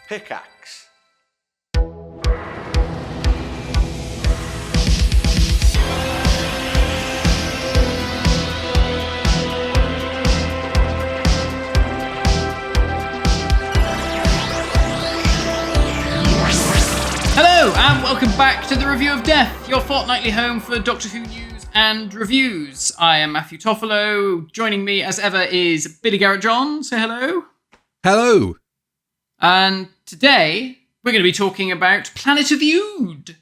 Pickaxe. Hello, and welcome back to the Review of Death, your fortnightly home for Doctor Who news and reviews. I am Matthew Toffolo. Joining me, as ever, is Billy Garrett John. Say hello. Hello. And today, we're going to be talking about Planet of the Ood,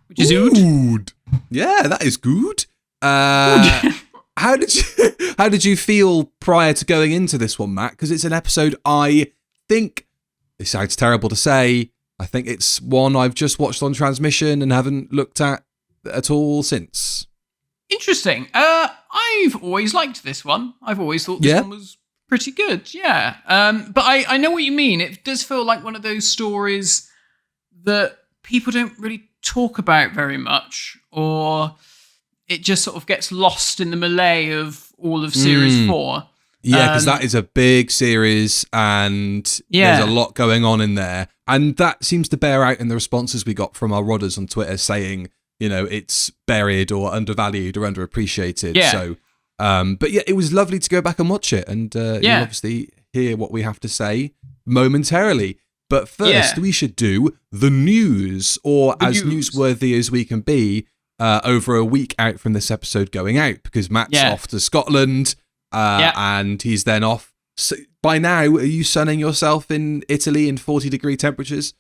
which is Ood. Yeah, that is good. How did you feel prior to going into this one, Matt? Because it's an episode I think, it sounds terrible to say, I think it's one I've just watched on transmission and haven't looked at all since. Interesting. I've always liked this one. I've always thought this one was pretty good, yeah. But I know what you mean. It does feel like one of those stories that people don't really talk about very much, or it just sort of gets lost in the melee of all of Series 4. Yeah, because that is a big series and there's a lot going on in there. And that seems to bear out in the responses we got from our rodders on Twitter saying, you know, it's buried or undervalued or underappreciated. Yeah. So, but yeah, it was lovely to go back and watch it. And you'll obviously hear what we have to say momentarily. But first, we should do the news, or as newsworthy as we can be over a week out from this episode going out, because Matt's off to Scotland. And he's then off. So by now, are you sunning yourself in Italy in 40-degree temperatures?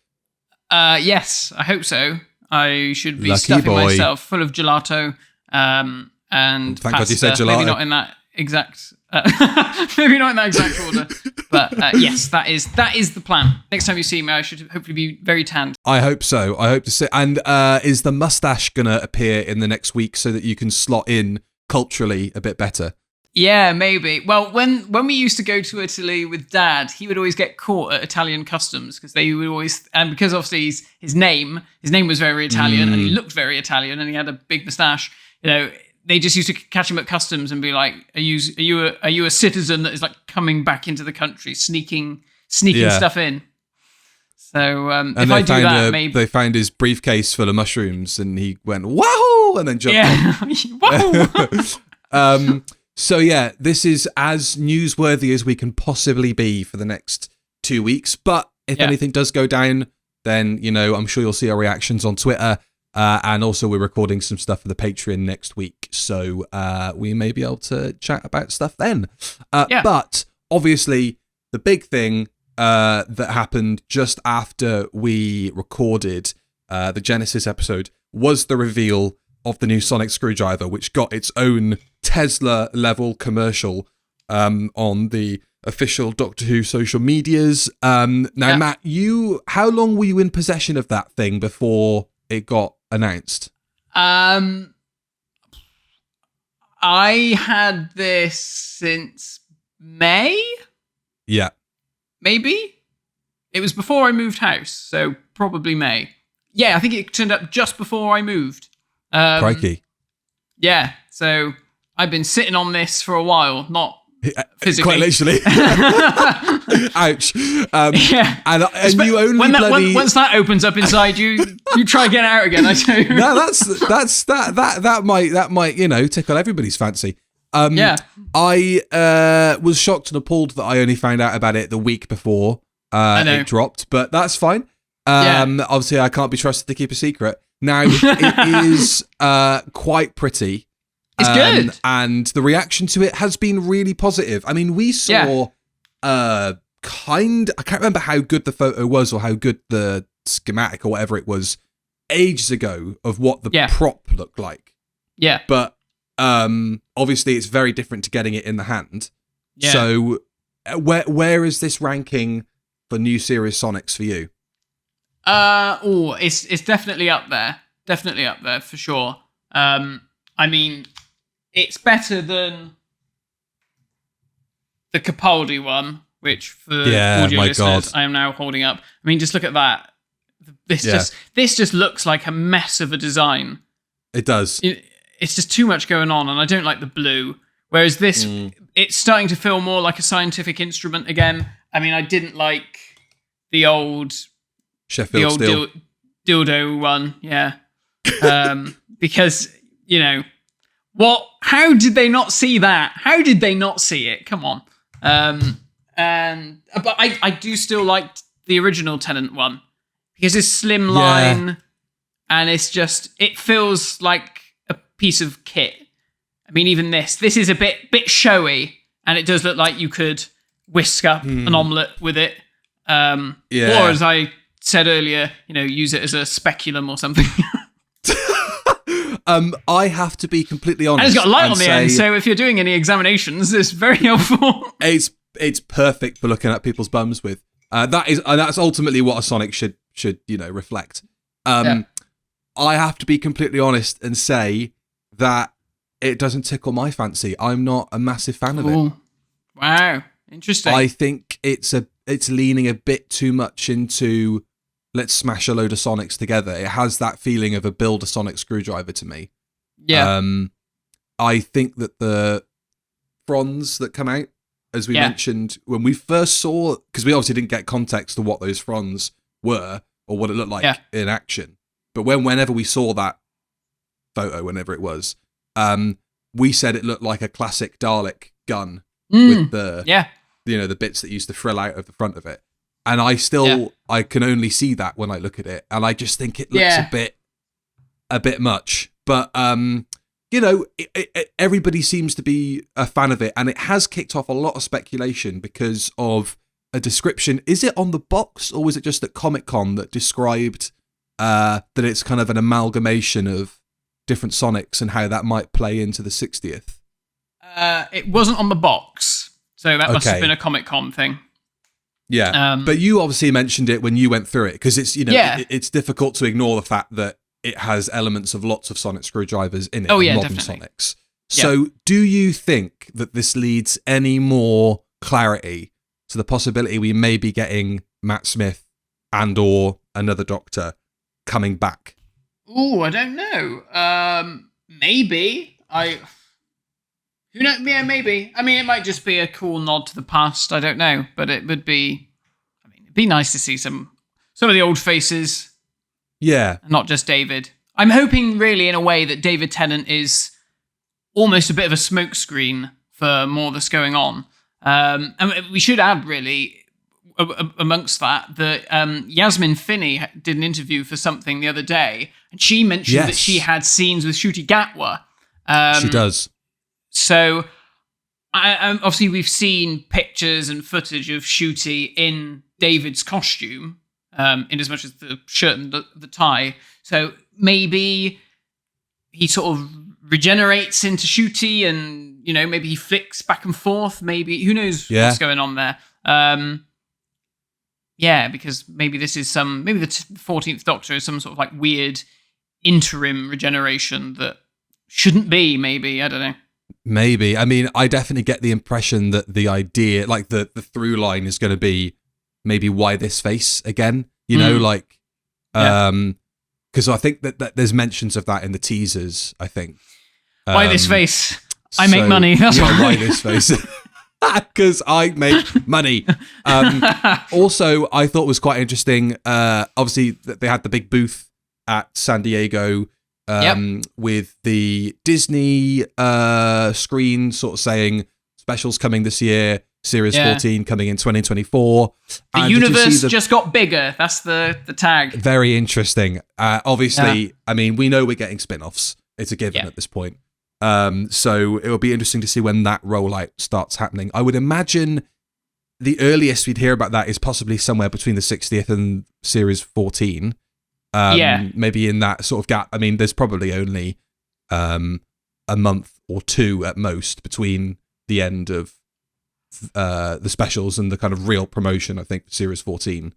Yes, I hope so. I should be Lucky stuffing boy. myself full of gelato and Thank pasta. God you said gelato. Maybe not in that exact order. But yes, that is the plan. Next time you see me, I should hopefully be very tanned. I hope so. I hope to see. And is the mustache going to appear in the next week so that you can slot in culturally a bit better? Yeah, maybe. Well, when we used to go to Italy with Dad, he would always get caught at Italian customs because they would always, and because obviously his name was very Italian and he looked very Italian and he had a big moustache. You know, they just used to catch him at customs and be like, "Are you a citizen that is like coming back into the country, sneaking stuff in?" So if I do that, maybe they found his briefcase full of mushrooms and he went "Wow!" and then jumped on. Wow. So yeah, this is as newsworthy as we can possibly be for the next 2 weeks. But if anything does go down, then, you know, I'm sure you'll see our reactions on Twitter. And also we're recording some stuff for the Patreon next week. So we may be able to chat about stuff then. But obviously the big thing that happened just after we recorded the Genesis episode was the reveal of the new sonic screwdriver, which got its own Tesla-level commercial on the official Doctor Who social medias. Matt, how long were you in possession of that thing before it got announced? I had this since May? Yeah. Maybe? It was before I moved house, so probably May. Yeah, I think it turned up just before I moved. Crikey. Yeah, so I've been sitting on this for a while, not physically. Quite literally. Ouch. Yeah. And you only once that opens up inside you, you try and get it out again, I tell you. No, that might, you know, tickle everybody's fancy. I was shocked and appalled that I only found out about it the week before it dropped, but that's fine. Obviously I can't be trusted to keep a secret. Now, it is quite pretty. It's good. And the reaction to it has been really positive. I mean, we saw I can't remember how good the photo was or how good the schematic or whatever it was ages ago of what the prop looked like. Yeah. But obviously it's very different to getting it in the hand. Yeah. So where is this ranking for new series Sonics for you? It's definitely up there. Definitely up there for sure. I mean, it's better than the Capaldi one, which for audio listeners, I am now holding up. I mean, just look at that. This just looks like a mess of a design. It does. It's just too much going on, and I don't like the blue. Whereas this, it's starting to feel more like a scientific instrument again. I mean, I didn't like the old Sheffield Steel. dildo one, yeah. Because how did they not see that? How did they not see it? Come on. But I do still like the original Tennant one because it's slimline and it feels like a piece of kit. I mean, even this is a bit showy, and it does look like you could whisk up an omelette with it. Or as I said earlier, use it as a speculum or something. I have to be completely honest. And it's got a light on the end, so if you're doing any examinations, it's very helpful. It's perfect for looking at people's bums with. That's ultimately what a Sonic should reflect. I have to be completely honest and say that it doesn't tickle my fancy. I'm not a massive fan of it. Wow, interesting. I think it's leaning a bit too much into let's smash a load of Sonics together. It has that feeling of a build a Sonic screwdriver to me. Yeah. I think that the fronds that come out, as we mentioned, when we first saw, because we obviously didn't get context to what those fronds were or what it looked like in action. But whenever we saw that photo, whenever it was, we said it looked like a classic Dalek gun with the the bits that used to frill out of the front of it. And I can only see that when I look at it, and I just think it looks a bit much. But everybody seems to be a fan of it, and it has kicked off a lot of speculation because of a description. Is it on the box, or was it just at Comic-Con that described that it's kind of an amalgamation of different Sonics and how that might play into the 60th? It wasn't on the box, so that must have been a Comic-Con thing. Yeah, but you obviously mentioned it when you went through it because it's it's difficult to ignore the fact that it has elements of lots of Sonic screwdrivers in it. Modern definitely. Sonics. So, do you think that this leads any more clarity to the possibility we may be getting Matt Smith and/or another Doctor coming back? Oh, I don't know. Maybe Who knows? Yeah, maybe. I mean, it might just be a cool nod to the past. I don't know, but it would be. I mean, it'd be nice to see some of the old faces. Yeah, and not just David. I'm hoping, really, in a way, that David Tennant is almost a bit of a smokescreen for more that's going on. And we should add, really, amongst that Yasmin Finney did an interview for something the other day, and she mentioned that she had scenes with Ncuti Gatwa. She does. So, obviously, we've seen pictures and footage of Ncuti in David's costume, in as much as the shirt and the tie. So maybe he sort of regenerates into Ncuti, and maybe he flicks back and forth. Maybe who knows what's going on there. Because maybe this is maybe the 14th Doctor is some sort of like weird interim regeneration that shouldn't be. Maybe I don't know. Maybe. I mean, I definitely get the impression that the idea, like the through line, is going to be maybe why this face again. Because I think that there's mentions of that in the teasers. I think why this face? I make money. That's why this face. Because I make money. Also, I thought was quite interesting. Obviously, they had the big booth at San Diego. With the Disney screen sort of saying specials coming this year, Series 14 coming in 2024. The universe just got bigger. That's the tag. Very interesting. Obviously, I mean, we know we're getting spin-offs. It's a given at this point. So it will be interesting to see when that rollout starts happening. I would imagine the earliest we'd hear about that is possibly somewhere between the 60th and Series 14. Maybe in that sort of gap. I mean, there's probably only a month or two at most between the end of the specials and the kind of real promotion, I think, for Series 14,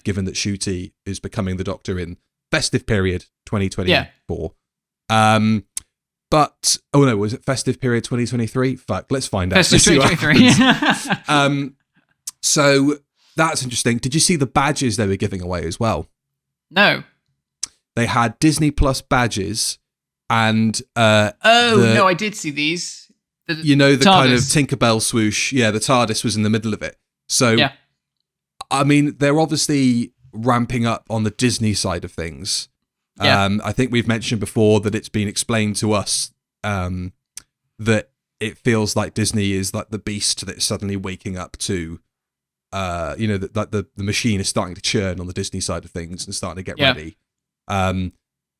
given that Ncuti is becoming the Doctor in festive period 2024. But, oh no, was it festive period 2023? Fuck, let's find out. Festive 2023. So that's interesting. Did you see the badges they were giving away as well? No. They had Disney Plus badges and no, I did see these. The TARDIS. Kind of Tinkerbell swoosh. Yeah, the TARDIS was in the middle of it. So I mean, they're obviously ramping up on the Disney side of things. Yeah. I think we've mentioned before that it's been explained to us that it feels like Disney is like the beast that's suddenly waking up to, that the machine is starting to churn on the Disney side of things and starting to get ready,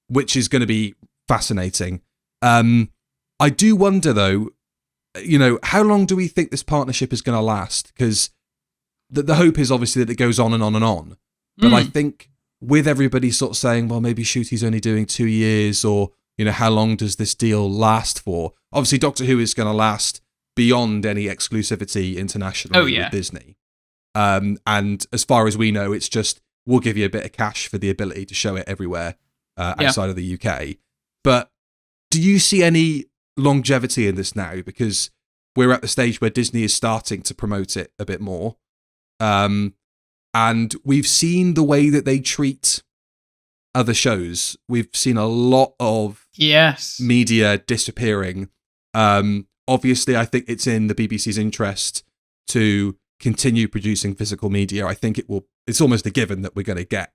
which is going to be fascinating. I do wonder, though, how long do we think this partnership is going to last? Because the hope is obviously that it goes on and on and on. But I think with everybody sort of saying, well, maybe Ncuti's only doing 2 years, or, how long does this deal last for? Obviously, Doctor Who is going to last beyond any exclusivity internationally with Disney. And as far as we know, it's just, we'll give you a bit of cash for the ability to show it everywhere outside of the UK. But do you see any longevity in this now? Because we're at the stage where Disney is starting to promote it a bit more. And we've seen the way that they treat other shows. We've seen a lot of media disappearing. Obviously, I think it's in the BBC's interest to continue producing physical media. I think it's almost a given that we're going to get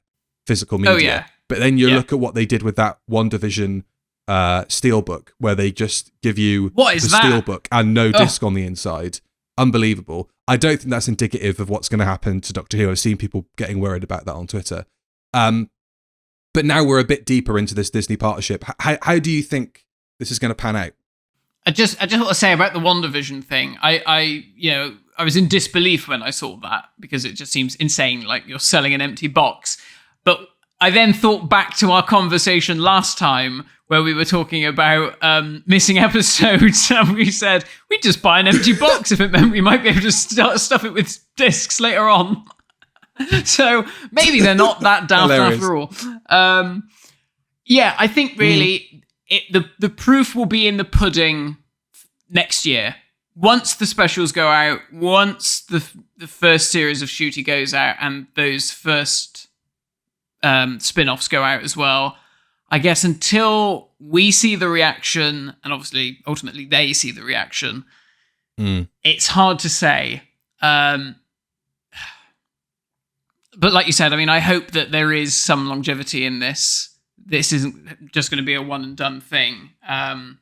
physical media. Oh, yeah. But then you look at what they did with that WandaVision steelbook, where they just give you the steelbook and no disc on the inside. Unbelievable. I don't think that's indicative of what's going to happen to Doctor Who. I've seen people getting worried about that on Twitter. But now we're a bit deeper into this Disney partnership. How do you think this is going to pan out? I just want to say about the WandaVision thing. I was in disbelief when I saw that, because it just seems insane. Like, you're selling an empty box. But I then thought back to our conversation last time where we were talking about missing episodes, and we said we'd just buy an empty box if it meant we might be able to stuff it with discs later on. So maybe they're not that daft after all. I think really the proof will be in the pudding next year. Once the specials go out, once the first series of Ncuti goes out, and those first spin-offs go out as well, I guess until we see the reaction, and obviously ultimately they see the reaction, it's hard to say. But like you said, I mean, I hope that there is some longevity in this. This isn't just going to be a one and done thing. But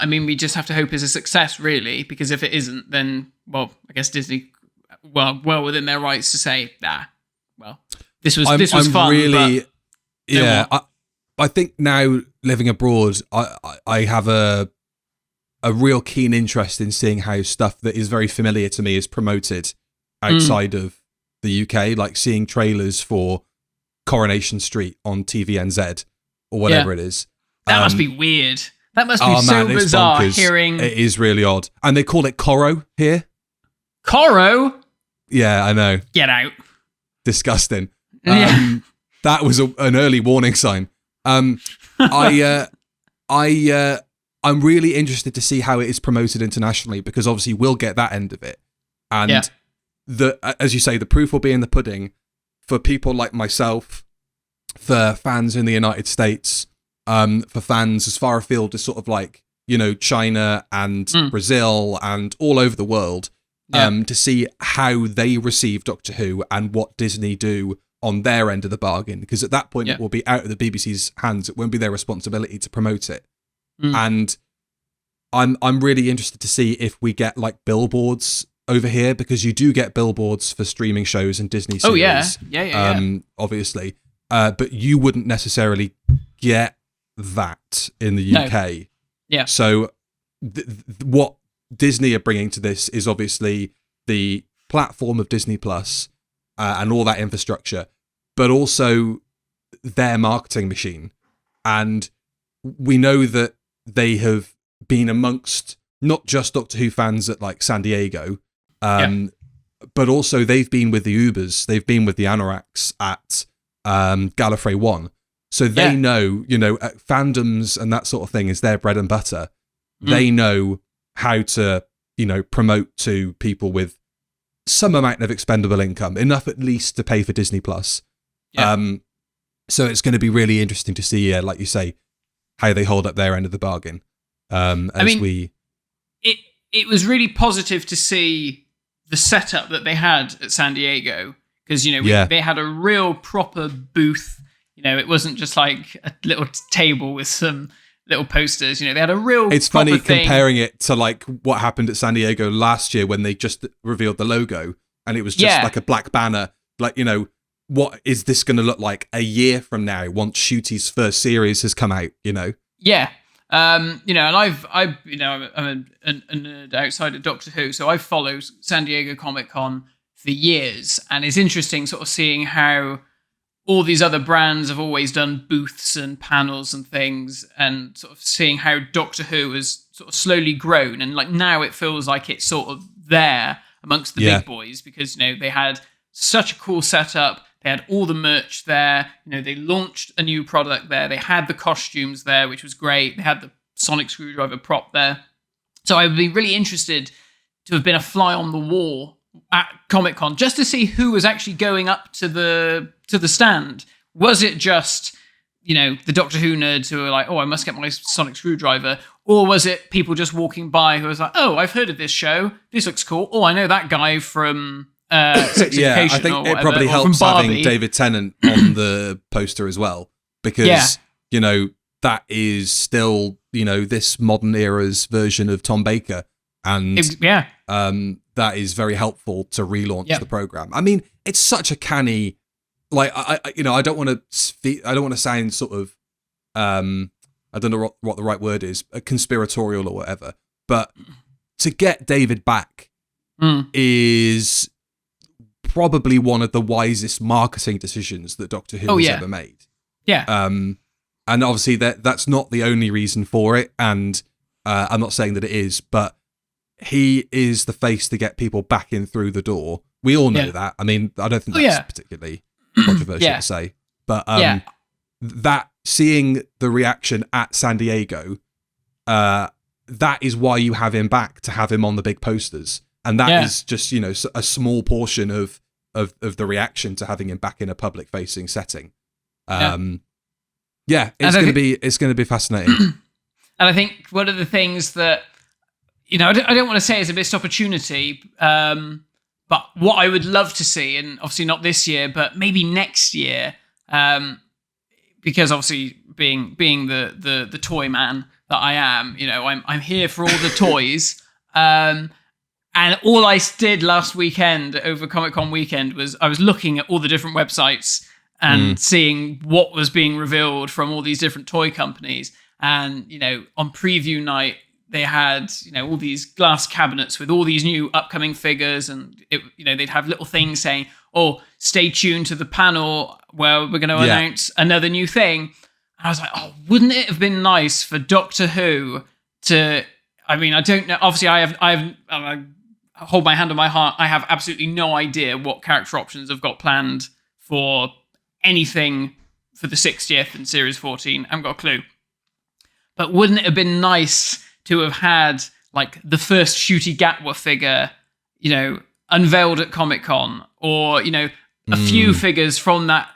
I mean, we just have to hope it's a success, really, because if it isn't, then, well, I guess Disney, well within their rights to say, this was fun. Really, but I think now living abroad, I have a real keen interest in seeing how stuff that is very familiar to me is promoted outside of the UK, like seeing trailers for Coronation Street on TVNZ or whatever it is. That must be weird. That must be so bizarre hearing. It is really odd. And they call it Coro here. Coro? Yeah, I know. Get out. Disgusting. That was an early warning sign. I'm really interested to see how it is promoted internationally, because obviously we'll get that end of it. And as you say, the proof will be in the pudding for people like myself, for fans in the United States, for fans as far afield as sort of like, China and Brazil and all over the world, to see how they receive Doctor Who and what Disney do on their end of the bargain. Because at that point, it will be out of the BBC's hands. It won't be their responsibility to promote it. And I'm really interested to see if we get like billboards over here, because you do get billboards for streaming shows and Disney series. Obviously. But you wouldn't necessarily get that in the UK. Yeah. So what Disney are bringing to this is obviously the platform of Disney Plus and all that infrastructure, but also their marketing machine. And we know that they have been amongst not just Doctor Who fans at like San Diego, but also they've been with the Ubers, they've been with the Anoraks at Gallifrey 1. So they know, fandoms and that sort of thing is their bread and butter. They know how to, promote to people with some amount of expendable income, enough at least to pay for Disney Plus. So it's going to be really interesting to see, like you say, how they hold up their end of the bargain. It was really positive to see the setup that they had at San Diego, because they had a real proper booth. It wasn't just like a little table with some little posters. They had a real. It's funny comparing it to like what happened at San Diego last year when they just revealed the logo and it was just like a black banner. Like, what is this going to look like a year from now once Shooty's first series has come out? Yeah. And I'm a nerd outside of Doctor Who, so I've followed San Diego Comic-Con for years, and it's interesting sort of seeing how all these other brands have always done booths and panels and things, and sort of seeing how Doctor Who has sort of slowly grown, and like now it feels like it's sort of there amongst the big boys, because they had such a cool setup. They had all the merch there. They launched a new product there. They had the costumes there, which was great. They had the sonic screwdriver prop there. So I would be really interested to have been a fly on the wall at Comic-Con just to see who was actually going up to the stand. Was it just, the Doctor Who nerds who were like, oh, I must get my sonic screwdriver? Or was it people just walking by who was like, oh, I've heard of this show. This looks cool. Oh, I know that guy from... Sex I think it probably helps having David Tennant on the poster as well, because that is still this modern era's version of Tom Baker, and that is very helpful to relaunch the program. I mean, it's such a canny, like I don't want to sound sort of I don't know what the right word is, conspiratorial or whatever, but to get David back is probably one of the wisest marketing decisions that Doctor Who has ever made. Yeah. And obviously that's not the only reason for it. And I'm not saying that it is, but he is the face to get people back in through the door. We all know that. I mean, I don't think that's particularly controversial to say, but that seeing the reaction at San Diego, that is why you have him back, to have him on the big posters. And that is just, a small portion of the reaction to having him back in a public facing setting. It's going to be fascinating. And I think one of the things that, I don't want to say is a missed opportunity, but what I would love to see, and obviously not this year, but maybe next year, because obviously being the toy man that I am, I'm here for all the toys. And all I did last weekend over Comic-Con weekend was I was looking at all the different websites and seeing what was being revealed from all these different toy companies. And, on preview night, they had, all these glass cabinets with all these new upcoming figures. And, they'd have little things saying, oh, stay tuned to the panel where we're going to announce another new thing. And I was like, oh, wouldn't it have been nice for Doctor Who to... I mean, I don't know. Obviously, I hold my hand on my heart. I have absolutely no idea what character options I've got planned for anything for the 60th and Series 14. I haven't got a clue. But wouldn't it have been nice to have had like the first Ncuti Gatwa figure, unveiled at Comic-Con, or, a few figures from that,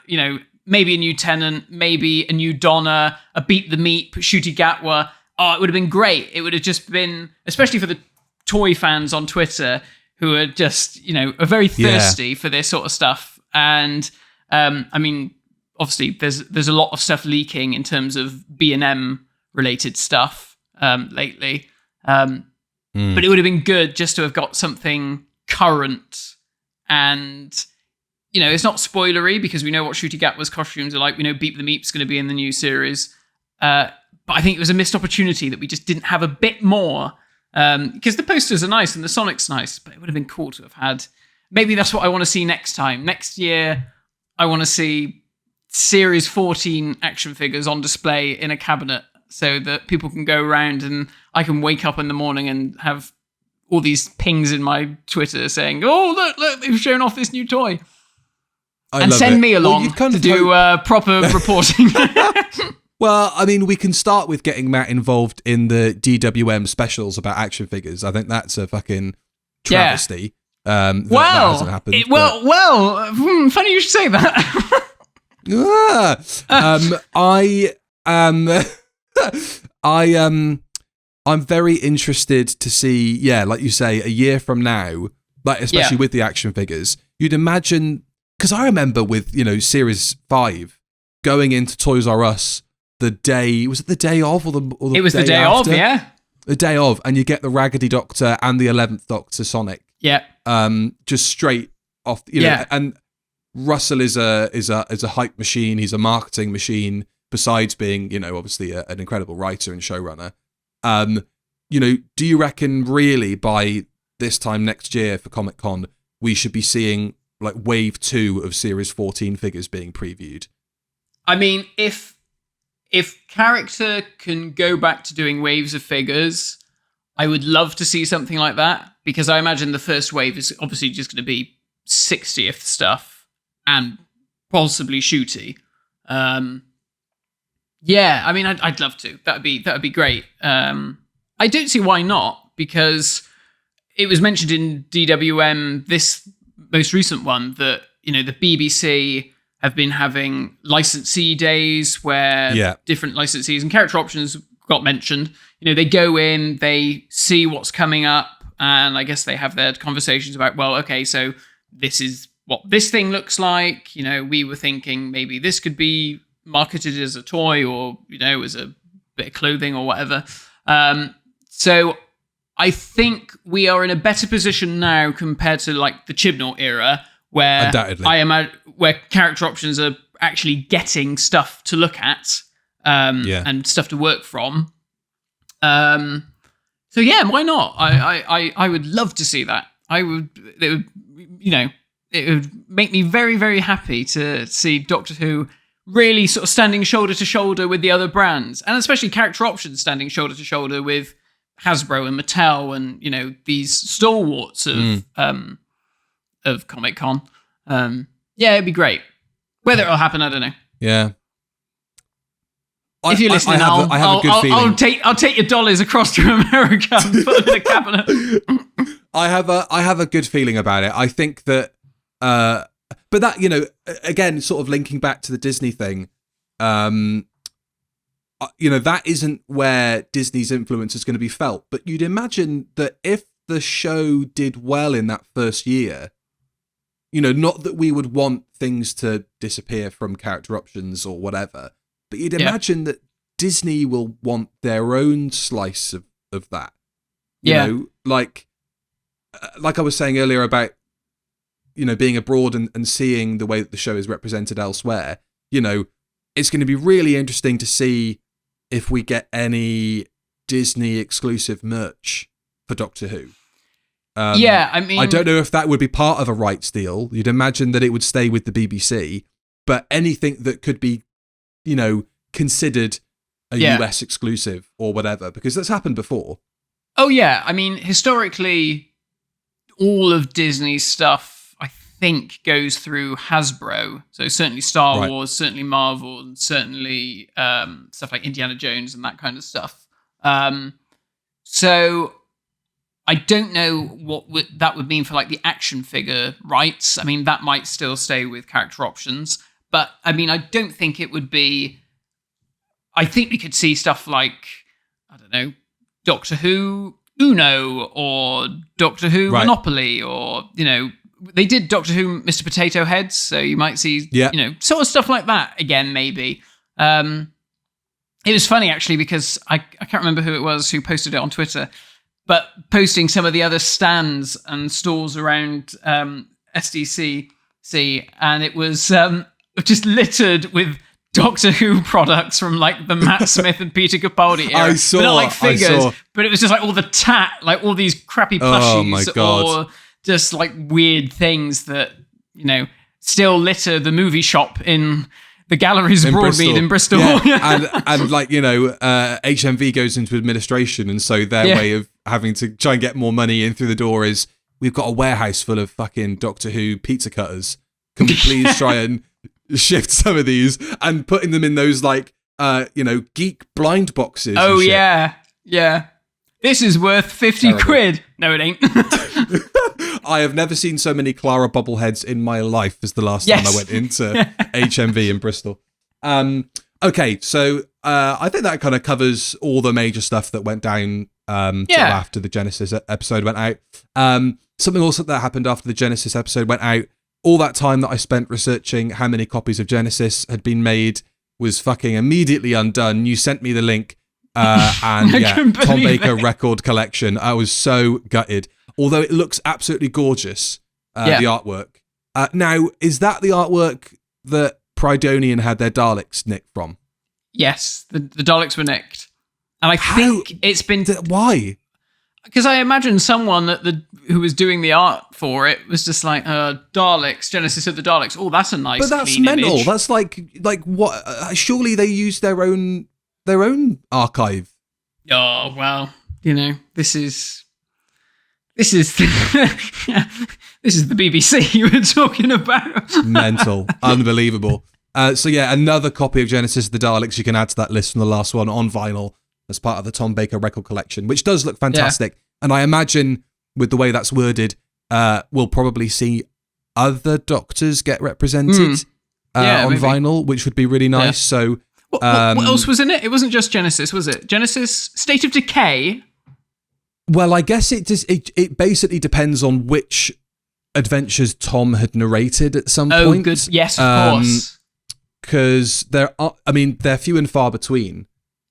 maybe a new Tennant, maybe a new Donna, a Beat the Meat, Ncuti Gatwa. Oh, it would have been great. It would have just been, especially for the toy fans on Twitter who are just, are very thirsty for this sort of stuff. And I mean, obviously there's a lot of stuff leaking in terms of B&M related stuff lately. But it would have been good just to have got something current, and it's not spoilery because we know what Ncuti Gatwa's costumes are like. We know Beep the Meep's going to be in the new series. But I think it was a missed opportunity that we just didn't have a bit more, because the posters are nice and the Sonic's nice, but it would have been cool to have had. Maybe that's what I want to see next time. Next year, I want to see Series 14 action figures on display in a cabinet so that people can go around and I can wake up in the morning and have all these pings in my Twitter saying, oh, look, they've shown off this new toy. And send me along to do proper reporting. Well, I mean, we can start with getting Matt involved in the DWM specials about action figures. I think that's a fucking travesty. That hasn't happened. Funny you should say that. I'm very interested to see, like you say, a year from now, like especially with the action figures. You'd imagine, because I remember with, Series 5 going into Toys R Us the day, was it the day of or the it was day the day after? of, yeah. The day of, and you get the Raggedy Doctor and the 11th Doctor Sonic. Yeah. Just straight off, and Russell is a hype machine. He's a marketing machine. Besides being, obviously an incredible writer and showrunner. Do you reckon really by this time next year for Comic-Con we should be seeing like wave 2 of Series 14 figures being previewed? I mean, if character can go back to doing waves of figures, I would love to see something like that, because I imagine the first wave is obviously just going to be 60th stuff and possibly shooty. Yeah, I mean, I'd love to. That'd be great. I don't see why not, because it was mentioned in DWM, this most recent one, that the BBC have been having licensee days where different licensees and character options got mentioned. They go in, they see what's coming up, and I guess they have their conversations about, well, okay, so this is what this thing looks like. We were thinking maybe this could be marketed as a toy or, as a bit of clothing or whatever. So I think we are in a better position now compared to like the Chibnall era, where undoubtedly. Where character options are actually getting stuff to look at, and stuff to work from. So yeah, why not? I would love to see that. It would make me very, very happy to see Doctor Who really sort of standing shoulder to shoulder with the other brands, and especially character options standing shoulder to shoulder with Hasbro and Mattel and, these stalwarts of Comic-Con. Yeah, it'd be great. Whether it'll happen, I don't know. Yeah. If you're listening, I have a good feeling. I'll take your dollars across to America and put them in a cabinet. I have a good feeling about it. I think that, but that, again, sort of linking back to the Disney thing, that isn't where Disney's influence is going to be felt. But you'd imagine that if the show did well in that first year, not that we would want things to disappear from character options or whatever, but you'd imagine that Disney will want their own slice of that. Like I was saying earlier about, being abroad and seeing the way that the show is represented elsewhere, it's going to be really interesting to see if we get any Disney exclusive merch for Doctor Who. I mean, I don't know if that would be part of a rights deal. You'd imagine that it would stay with the BBC, but anything that could be, considered a US exclusive or whatever, because that's happened before. Oh yeah, I mean, historically, all of Disney's stuff, I think, goes through Hasbro. So certainly Star Wars, certainly Marvel, and certainly stuff like Indiana Jones and that kind of stuff. So I don't know what that would mean for like the action figure rights. I mean, that might still stay with character options, but I mean, I don't think it would be. I think we could see stuff like, I don't know, Doctor Who Uno or Doctor Who Monopoly, or they did Doctor Who Mr. Potato Heads, so you might see sort of stuff like that again, maybe. It was funny actually, because I can't remember who it was who posted it on Twitter, but posting some of the other stands and stalls around SDCC, and it was just littered with Doctor Who products from like the Matt Smith and Peter Capaldi era. But not like figures, but it was just like all the like all these crappy plushies, or just like weird things that still litter the movie shop in the galleries of Broadmead in Bristol. Yeah. and like, HMV goes into administration, and so their way of having to try and get more money in through the door is, we've got a warehouse full of fucking Doctor Who pizza cutters. Can we please try and shift some of these and putting them in those like, geek blind boxes? Oh, yeah. Yeah. This is worth 50 quid. No, it ain't. I have never seen so many Clara bobbleheads in my life as the last time I went into HMV in Bristol. Okay, so I think that kind of covers all the major stuff that went down sort of after the Genesis episode went out. something also that happened after the Genesis episode went out. All that time that I spent researching how many copies of Genesis had been made was fucking immediately undone. You sent me the link, and Tom Baker record collection. I was so gutted. Although it looks absolutely gorgeous, the artwork. Now, is that the artwork that Prydonian had their Daleks nicked from? Yes, the Daleks were nicked. And I think it's been... Why? Because I imagine someone who was doing the art for it was just like, Daleks, Genesis of the Daleks. Oh, that's a nice, but that's clean mental. image. That's like what? Surely they used their own archive. Oh, well, this is this is the BBC you were talking about. Mental, unbelievable. So yeah, another copy of Genesis of the Daleks you can add to that list from the last one on vinyl as part of the Tom Baker record collection, which does look fantastic. Yeah. And I imagine with the way that's worded, we'll probably see other Doctors get represented on vinyl, which would be really nice. Yeah. So what else was in it? It wasn't just Genesis, was it? Genesis, State of Decay. Well, I guess it basically depends on which adventures Tom had narrated at some point. Oh, good. Yes, of course. Because they're few and far between.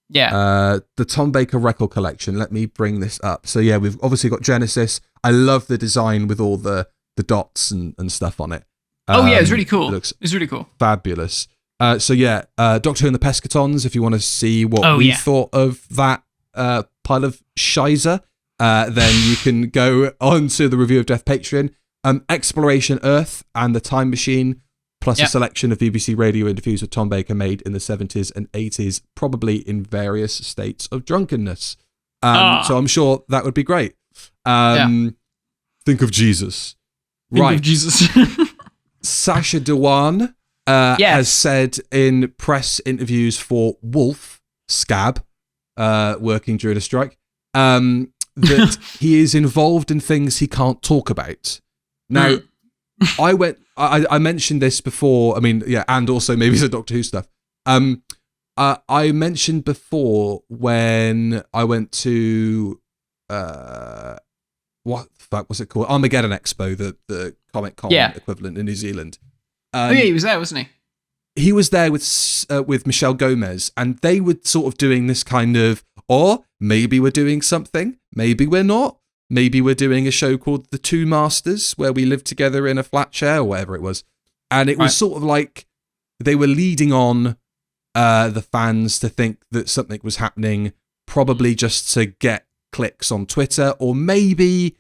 Yeah. The Tom Baker record collection. Let me bring this up. So yeah, we've obviously got Genesis. I love the design with all the dots and stuff on it. It's really cool. It's really cool. Fabulous. So yeah, Doctor Who and the Pescatons, if you want to see what we thought of that pile of shizer, then you can go on to the Review of Death Patreon. Exploration Earth and the Time Machine, plus a selection of BBC radio interviews with Tom Baker made in the 70s and 80s, probably in various states of drunkenness. So I'm sure that would be great. Think of Jesus. Think of Jesus. Sacha Dhawan has said in press interviews for Wolf, Scab, working during a strike, that he is involved in things he can't talk about. Now, I mentioned this before, and also maybe the Doctor Who stuff. I mentioned before when I went to, what the fuck was it called? Armageddon Expo, the Comic-Con equivalent in New Zealand. He was there, wasn't he? He was there with Michelle Gomez, and they were sort of doing this kind of, maybe we're doing something, maybe we're not. Maybe we're doing a show called The Two Masters, where we lived together in a flat chair or whatever it was. And it was sort of like they were leading on the fans to think that something was happening, probably just to get clicks on Twitter, or maybe,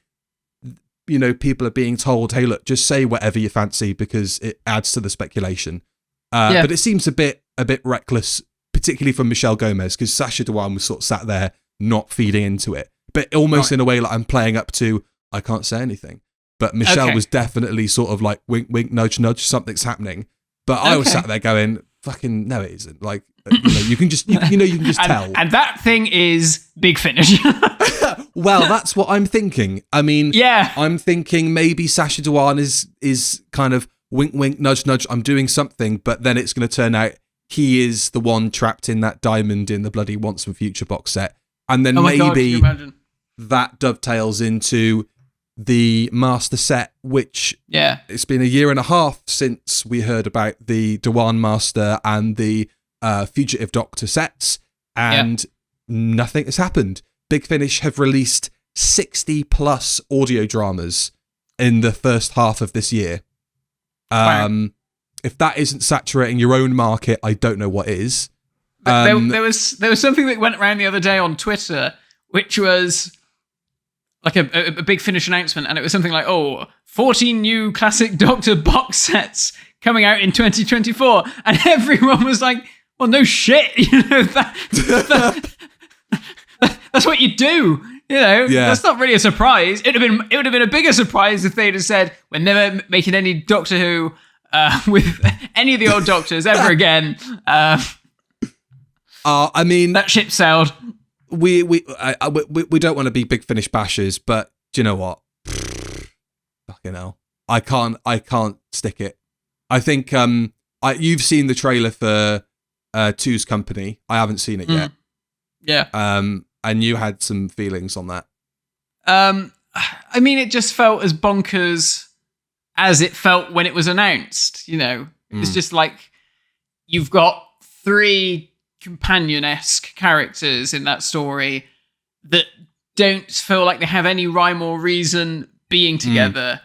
people are being told, hey, look, just say whatever you fancy because it adds to the speculation. But it seems a bit reckless, particularly from Michelle Gomez, because Sacha Dhawan was sort of sat there not feeding into it. But almost in a way like I'm playing up to, I can't say anything. But Michelle was definitely sort of like, wink, wink, nudge, nudge, something's happening. But I was sat there going, fucking, no, it isn't. Like, you can just, you can just tell. And that thing is Big Finish. Well, that's what I'm thinking. I'm thinking maybe Sacha Dhawan is kind of wink, wink, nudge, nudge, I'm doing something. But then it's going to turn out he is the one trapped in that diamond in the bloody Once and Future box set. And then maybe that dovetails into the master set, which it's been a year and a half since we heard about the Dhawan Master and the Fugitive Doctor sets, and nothing has happened. Big Finish have released 60 plus audio dramas in the first half of this year. If that isn't saturating your own market, I don't know what is. There was something that went around the other day on Twitter, which was like a Big Finish announcement, and it was something like, 14 new classic Doctor box sets coming out in 2024, and everyone was like, well, no shit, that's what you do, That's not really a surprise. It would have been a bigger surprise if they'd have said, we're never making any Doctor Who with any of the old Doctors ever again. That ship sailed. We don't want to be Big Finish bashers, but do you know what? Fucking hell, I can't stick it. I think you've seen the trailer for Two's Company. I haven't seen it yet. Yeah. And you had some feelings on that. I mean, it just felt as bonkers as it felt when it was announced. You know, it's just like you've got 3 companion-esque characters in that story that don't feel like they have any rhyme or reason being together.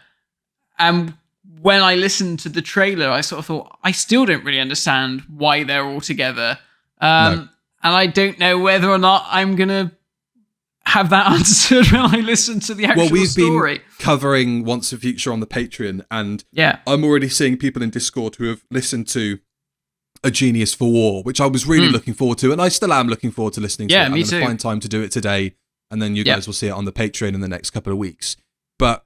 And when I listened to the trailer, I sort of thought, I still don't really understand why they're all together. No. And I don't know whether or not I'm going to have that answered when I listen to the actual story. Been covering Once a Future on the Patreon, and yeah, I'm already seeing people in Discord who have listened to A Genius for War, which I was really looking forward to, and I still am looking forward to listening to it. I'm going to find time to do it today, and then you guys will see it on the Patreon in the next couple of weeks. But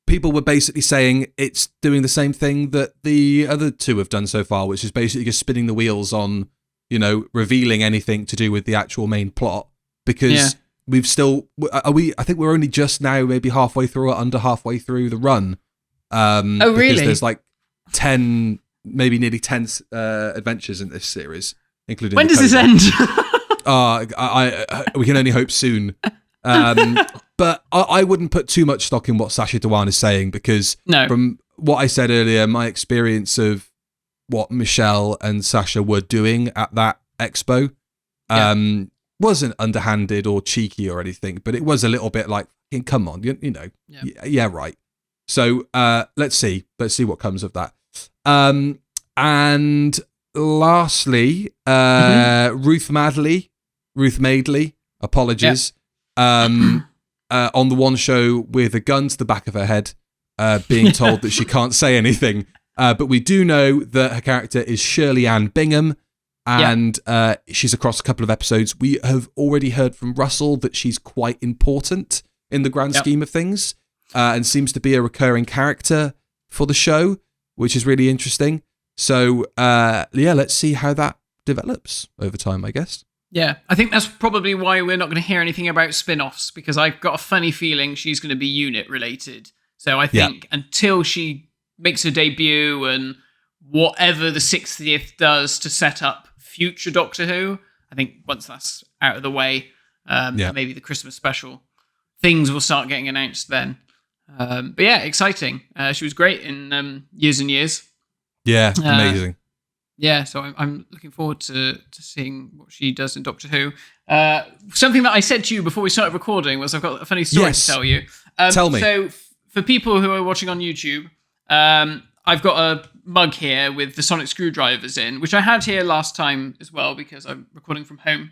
people were basically saying it's doing the same thing that the other 2 have done so far, which is basically just spinning the wheels on, you know, revealing anything to do with the actual main plot. Because we've still, I think we're only just now maybe halfway through or under halfway through the run. Oh, really? Because there's like 10, maybe nearly 10 adventures in this series, including. When does this end? We can only hope soon. But I wouldn't put too much stock in what Sacha Dhawan is saying, because from what I said earlier, my experience of what Michelle and Sacha were doing at that expo wasn't underhanded or cheeky or anything, but it was a little bit like, come on, you know, right. So let's see what comes of that. And lastly, Ruth Madely, apologies, on the one show with a gun to the back of her head, being told that she can't say anything. But we do know that her character is Shirley Ann Bingham, and she's across a couple of episodes. We have already heard from Russell that she's quite important in the grand scheme of things, and seems to be a recurring character for the show, which is really interesting. So, let's see how that develops over time, I guess. Yeah, I think that's probably why we're not going to hear anything about spin-offs, because I've got a funny feeling she's going to be unit-related. So I think until she makes her debut and whatever the 60th does to set up future Doctor Who, I think once that's out of the way, maybe the Christmas special, things will start getting announced then. But yeah, exciting. She was great in Years and Years. Yeah, amazing. So I'm looking forward to to what she does in Doctor Who. Something that I said to you before we started recording was I've got a funny story to tell you. Tell me. So for people who are watching on YouTube, I've got a mug here with the sonic screwdrivers in, which I had here last time as well because I'm recording from home.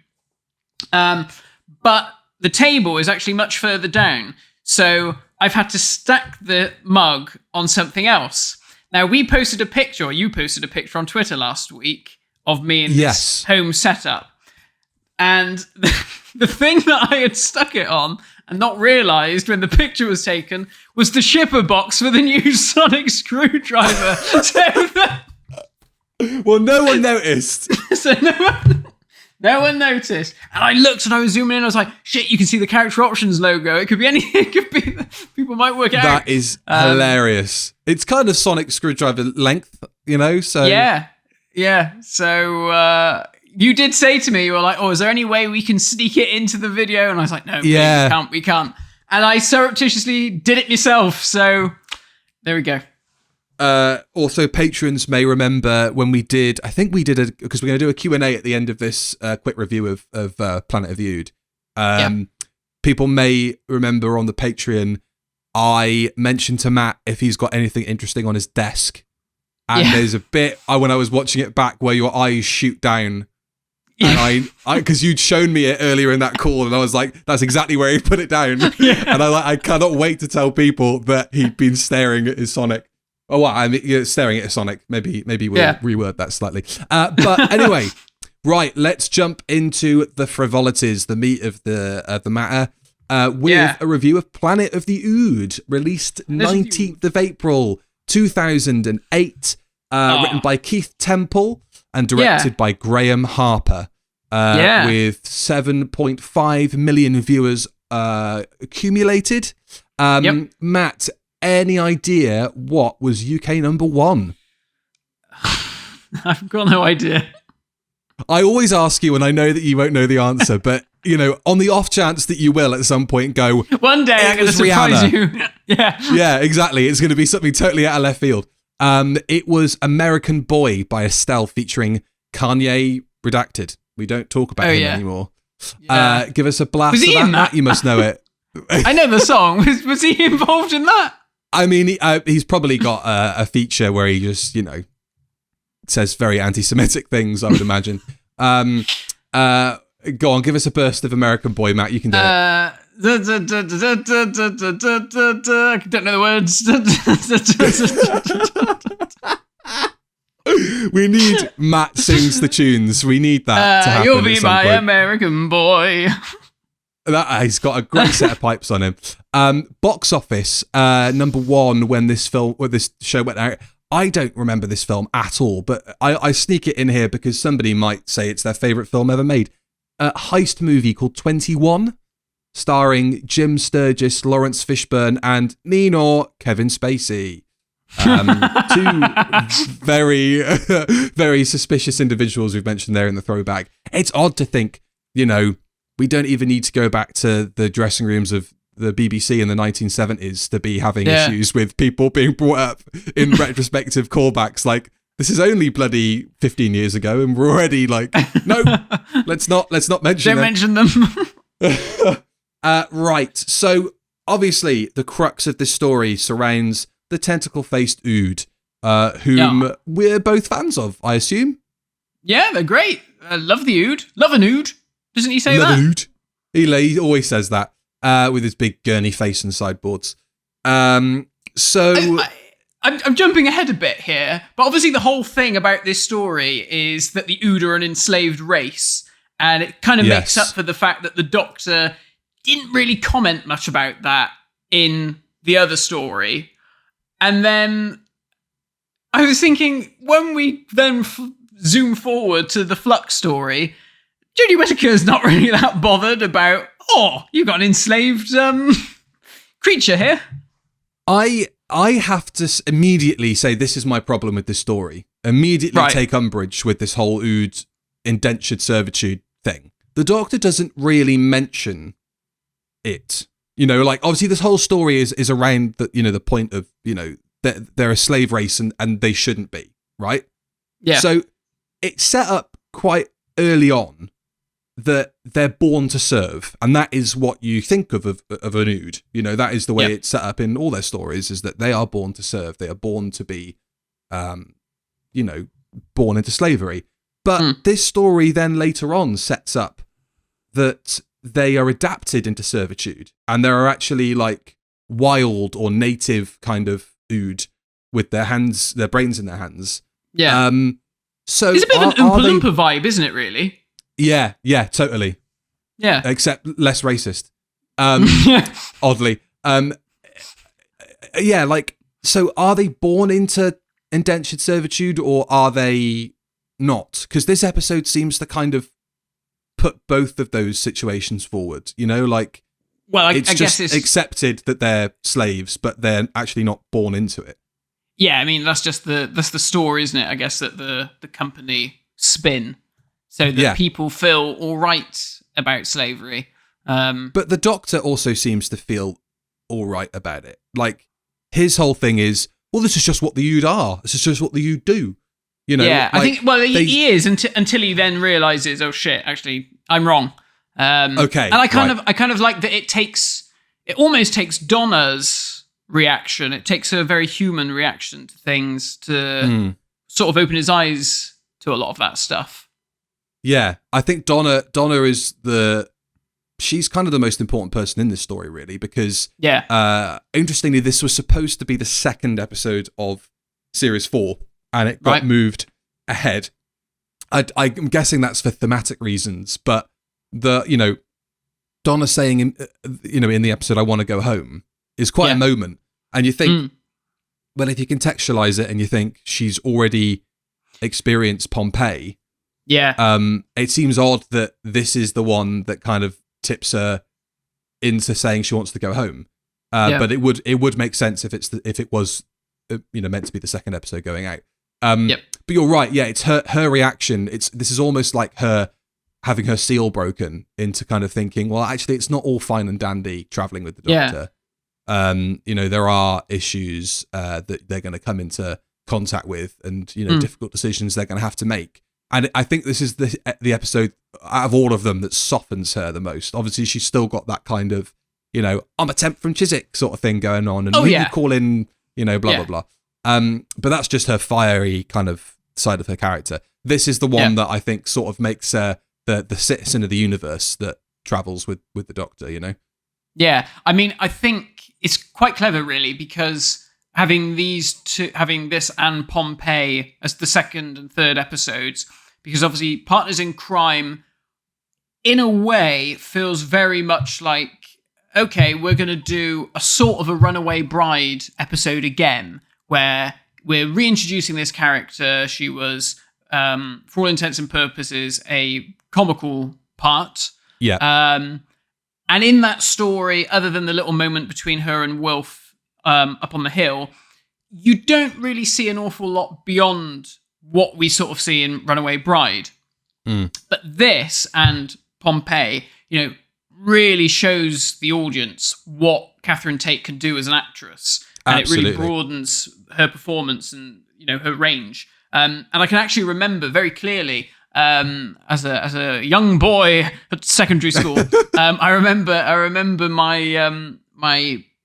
But the table is actually much further down. So I've had to stack the mug on something else. Now, you posted a picture on Twitter last week of me in this home setup. And the thing that I had stuck it on and not realised when the picture was taken was the shipper box for the new sonic screwdriver. Well, no one noticed. So no one noticed. And I looked and I was zooming in. I was like, shit, you can see the character options logo. It could be anything. It could be, people might work it out. That is hilarious. It's kind of sonic screwdriver length, you know? So yeah. So you did say to me, you were like, oh, is there any way we can sneak it into the video? And I was like, no, we can't. And I surreptitiously did it myself. So there we go. Also, patrons may remember when because we're going to do a Q&A at the end of this quick review of Planet of Viewed. People may remember on the Patreon, I mentioned to Matt if he's got anything interesting on his desk. And there's a bit when I was watching it back where your eyes shoot down. And because you'd shown me it earlier in that call, and I was like, that's exactly where he put it down. And I cannot wait to tell people that he'd been staring at his Sonic. Oh, well, I mean, staring at a Sonic. Maybe we'll reword that slightly. But anyway, right, let's jump into the frivolities, the meat of the matter, with a review of Planet of the Ood, released 19th of April, 2008, written by Keith Temple and directed by Graham Harper, with 7.5 million viewers accumulated. Matt, any idea what was UK number one? I've got no idea. I always ask you, and I know that you won't know the answer, but on the off chance that you will at some point go, one day I'm going to surprise you. Yeah, exactly. It's going to be something totally out of left field. It was American Boy by Estelle featuring Kanye Redacted. We don't talk about him anymore. Yeah. Give us a blast of that, Matt. You must know it. I know the song. Was he involved in that? I mean, he's probably got a feature where he just, says very anti-Semitic things, I would imagine. Go on, give us a burst of American Boy, Matt. You can do it. I don't know the words. We need Matt sings the tunes. We need that to happen. You'll be my American boy. He's got a great set of pipes on him. Box office number one when this show went out. I don't remember this film at all, but I sneak it in here because somebody might say it's their favourite film ever made. A heist movie called 21, starring Jim Sturgis, Lawrence Fishburne, and Nino Kevin Spacey. Two very, very suspicious individuals we've mentioned there in the throwback. It's odd to think, we don't even need to go back to the dressing rooms of the BBC in the 1970s to be having issues with people being brought up in retrospective callbacks. Like, this is only bloody 15 years ago, and we're already like, no, let's not mention them. Don't mention them. Right. So obviously, the crux of this story surrounds the tentacle-faced Ood, whom we're both fans of, I assume. Yeah, they're great. I love the Ood. Love an Ood. Doesn't he say love that? An Ood. He always says that with his big gurney face and sideboards. I'm jumping ahead a bit here, but obviously the whole thing about this story is that the Ood are an enslaved race, and it kind of makes up for the fact that the Doctor didn't really comment much about that in the other story. And then I was thinking, when we then zoom forward to the Flux story, Jodie Whittaker's not really that bothered about, you've got an enslaved creature here. I have to immediately say this is my problem with this story. Immediately take umbrage with this whole Ood indentured servitude thing. The Doctor doesn't really mention it. Obviously this whole story is around the point of, that they're a slave race and they shouldn't be, right? Yeah. So it's set up quite early on that they're born to serve, and that is what you think of an Ood. That is the way it's set up in all their stories, is that they are born to serve. They are born to be, born into slavery. But this story then later on sets up that they are adapted into servitude, and there are actually like wild or native kind of Ood with their brains in their hands. Yeah. So it's a bit of an Oompa Loompa vibe, isn't it, really? Yeah, totally. Yeah. Except less racist. Oddly. So are they born into indentured servitude, or are they not? Because this episode seems to kind of put both of those situations forward, I guess it's accepted that they're slaves, but they're actually not born into it. Yeah, I mean, that's the story, isn't it? I guess that the company spin so that people feel all right about slavery. But the Doctor also seems to feel all right about it. Like, his whole thing is, well, this is just what the Ood are. This is just what the Ood do. Yeah, I think, he is until he then realizes, oh shit, actually, I'm wrong. Okay. And I kind of like that it almost takes Donna's reaction. It takes a very human reaction to things to sort of open his eyes to a lot of that stuff. Yeah, I think Donna is she's kind of the most important person in this story, really, because interestingly, this was supposed to be the second episode of Series 4, and it got moved ahead. I'm guessing that's for thematic reasons, but Donna saying in the episode, "I want to go home," is quite a moment, and you think, well, if you contextualize it and you think she's already experienced Pompeii, it seems odd that this is the one that kind of tips her into saying she wants to go home. But it would make sense if it was meant to be the second episode going out. But you're right. Yeah, it's her reaction. This is almost like her having her seal broken into kind of thinking, well, actually, it's not all fine and dandy traveling with the Doctor. There are issues that they're going to come into contact with, and difficult decisions they're going to have to make. And I think this is the episode out of all of them that softens her the most. Obviously, she's still got that kind of, I'm a temp from Chiswick sort of thing going on, and you call in, blah, blah, blah. But that's just her fiery kind of side of her character. This is the one that I think sort of makes her the citizen of the universe that travels with the Doctor, Yeah, I mean, I think it's quite clever, really, because having this and Pompeii as the second and third episodes, because obviously Partners in Crime, in a way, feels very much like, okay, we're going to do a sort of a Runaway Bride episode again, where we're reintroducing this character. She was, for all intents and purposes, a comical part. Yeah. And in that story, other than the little moment between her and Wilf up on the hill, you don't really see an awful lot beyond what we sort of see in Runaway Bride. But this and Pompeii, really shows the audience what Catherine Tate can do as an actress. And Absolutely. It really broadens her performance and, her range. And I can actually remember very clearly, as a young boy at secondary school, I remember my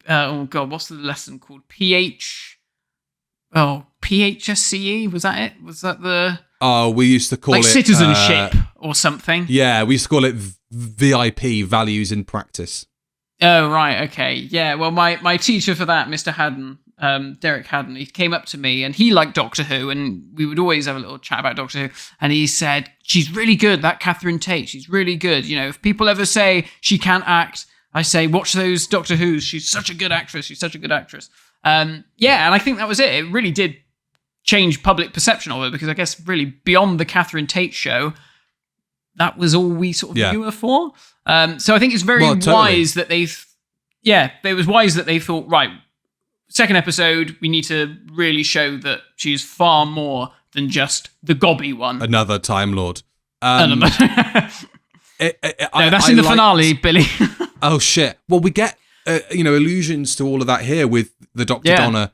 what's the lesson called? PHSCE? Was that it? Was that the... Oh, we used to call it... citizenship or something. Yeah, we used to call it VIP, Values in Practice. Oh, right, okay. Yeah, well, my teacher for that, Mr. Haddon, Derek Haddon, he came up to me and he liked Doctor Who, and we would always have a little chat about Doctor Who, and he said, she's really good, that Catherine Tate, she's really good. If people ever say she can't act, I say, watch those Doctor Who's, she's such a good actress, and I think that was it. It really did change public perception of her, because I guess really beyond the Catherine Tate show, that was all we sort of knew her for. So I think it's very wise that it was wise that they thought, right, second episode, we need to really show that she's far more than just the gobby one. Another Time Lord. No, that's in the finale, Billy. Oh, shit. Well, we get, allusions to all of that here with the Dr. Donna,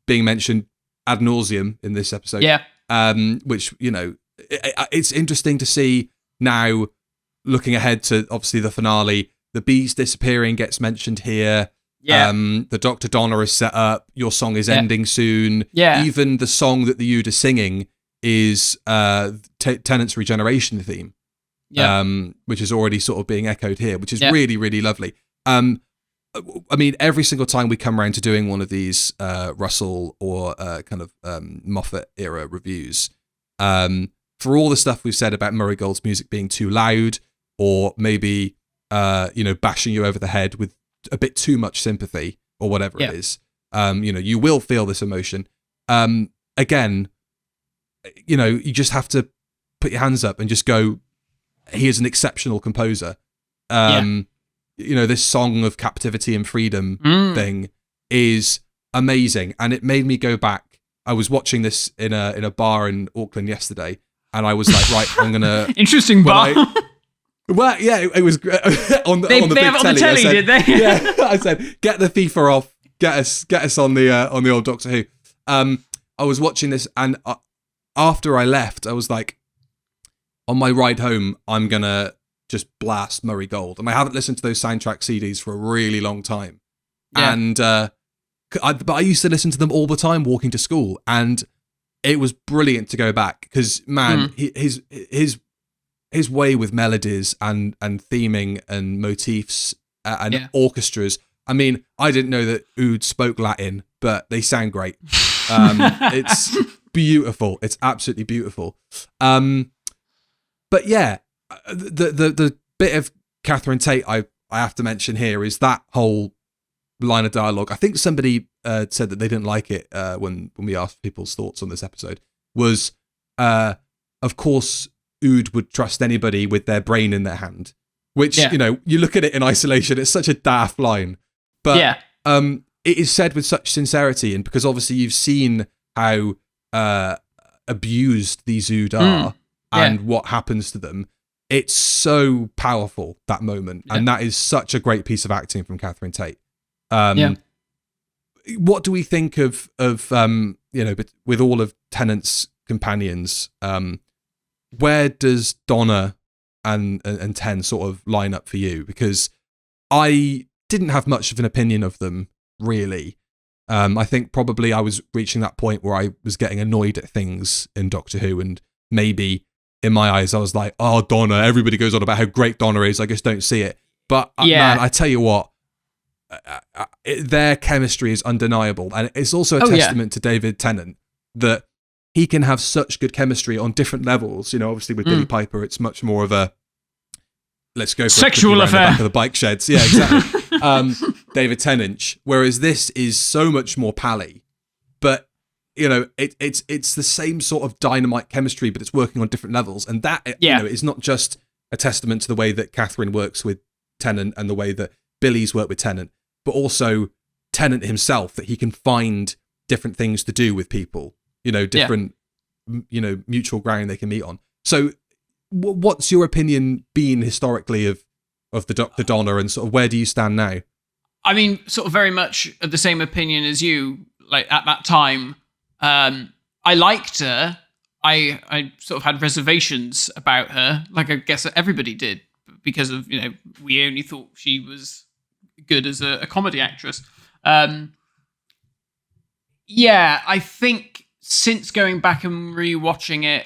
being mentioned ad nauseum in this episode. Yeah. Which, it's interesting to see now, looking ahead to, obviously, the finale. The bees disappearing gets mentioned here. Yeah. The Dr. Donna is set up. Your song is ending soon. Yeah. Even the song that the Ood is singing is Tennant's Regeneration theme. Yeah. Which is already sort of being echoed here, which is really, really lovely. I mean, every single time we come around to doing one of these Russell or kind of Moffat era reviews, for all the stuff we've said about Murray Gold's music being too loud, or maybe bashing you over the head with a bit too much sympathy or whatever it is, you will feel this emotion. Again, you just have to put your hands up and just go, he is an exceptional composer. This song of captivity and freedom thing is amazing, and it made me go back. I was watching this in a bar in Auckland yesterday, and I was like, right, I'm gonna interesting bar. It was on the they big have it on the telly, said, did they? Yeah, I said, get the FIFA off, get us on the old Doctor Who. I was watching this, and after I left, I was like, on my ride home, I'm gonna just blast Murray Gold, and I haven't listened to those soundtrack CDs for a really long time. Yeah. And but I used to listen to them all the time walking to school, and it was brilliant to go back, because man, his way with melodies and theming and motifs and orchestras. I mean, I didn't know that Ood spoke Latin, but they sound great. It's beautiful. It's absolutely beautiful. But yeah, the bit of Catherine Tate I have to mention here is that whole line of dialogue. I think somebody said that they didn't like it when we asked people's thoughts on this episode. Was of course Ood would trust anybody with their brain in their hand, which you look at it in isolation, it's such a daft line, but it is said with such sincerity, and because obviously you've seen how abused these Ood are. and what happens to them. It's so powerful, that moment. And that is such a great piece of acting from Catherine Tate. What do we think of with all of Tennant's companions, where does Donna and Ten sort of line up for you? Because I didn't have much of an opinion of them, really. I think probably I was reaching that point where I was getting annoyed at things in Doctor Who, and maybe in my eyes I was like, oh, Donna, everybody goes on about how great Donna is, I just don't see it. But man, I tell you what, their chemistry is undeniable, and it's also a testament to David Tennant that he can have such good chemistry on different levels. Obviously with Billie Piper, it's much more of a let's go for sexual affair the back of the bike sheds. Yeah, exactly. David Tennant, whereas this is so much more pally, but it's the same sort of dynamite chemistry, but it's working on different levels, and that is not just a testament to the way that Catherine works with Tennant and the way that Billie's work with Tennant, but also Tennant himself, that he can find different things to do with people, different, mutual ground they can meet on. So what's your opinion been historically of the Dr. Donna, and sort of where do you stand now? I mean, sort of very much of the same opinion as you, like at that time. I liked her. I sort of had reservations about her, like I guess everybody did, because of, we only thought she was good as a comedy actress. I think since going back and rewatching it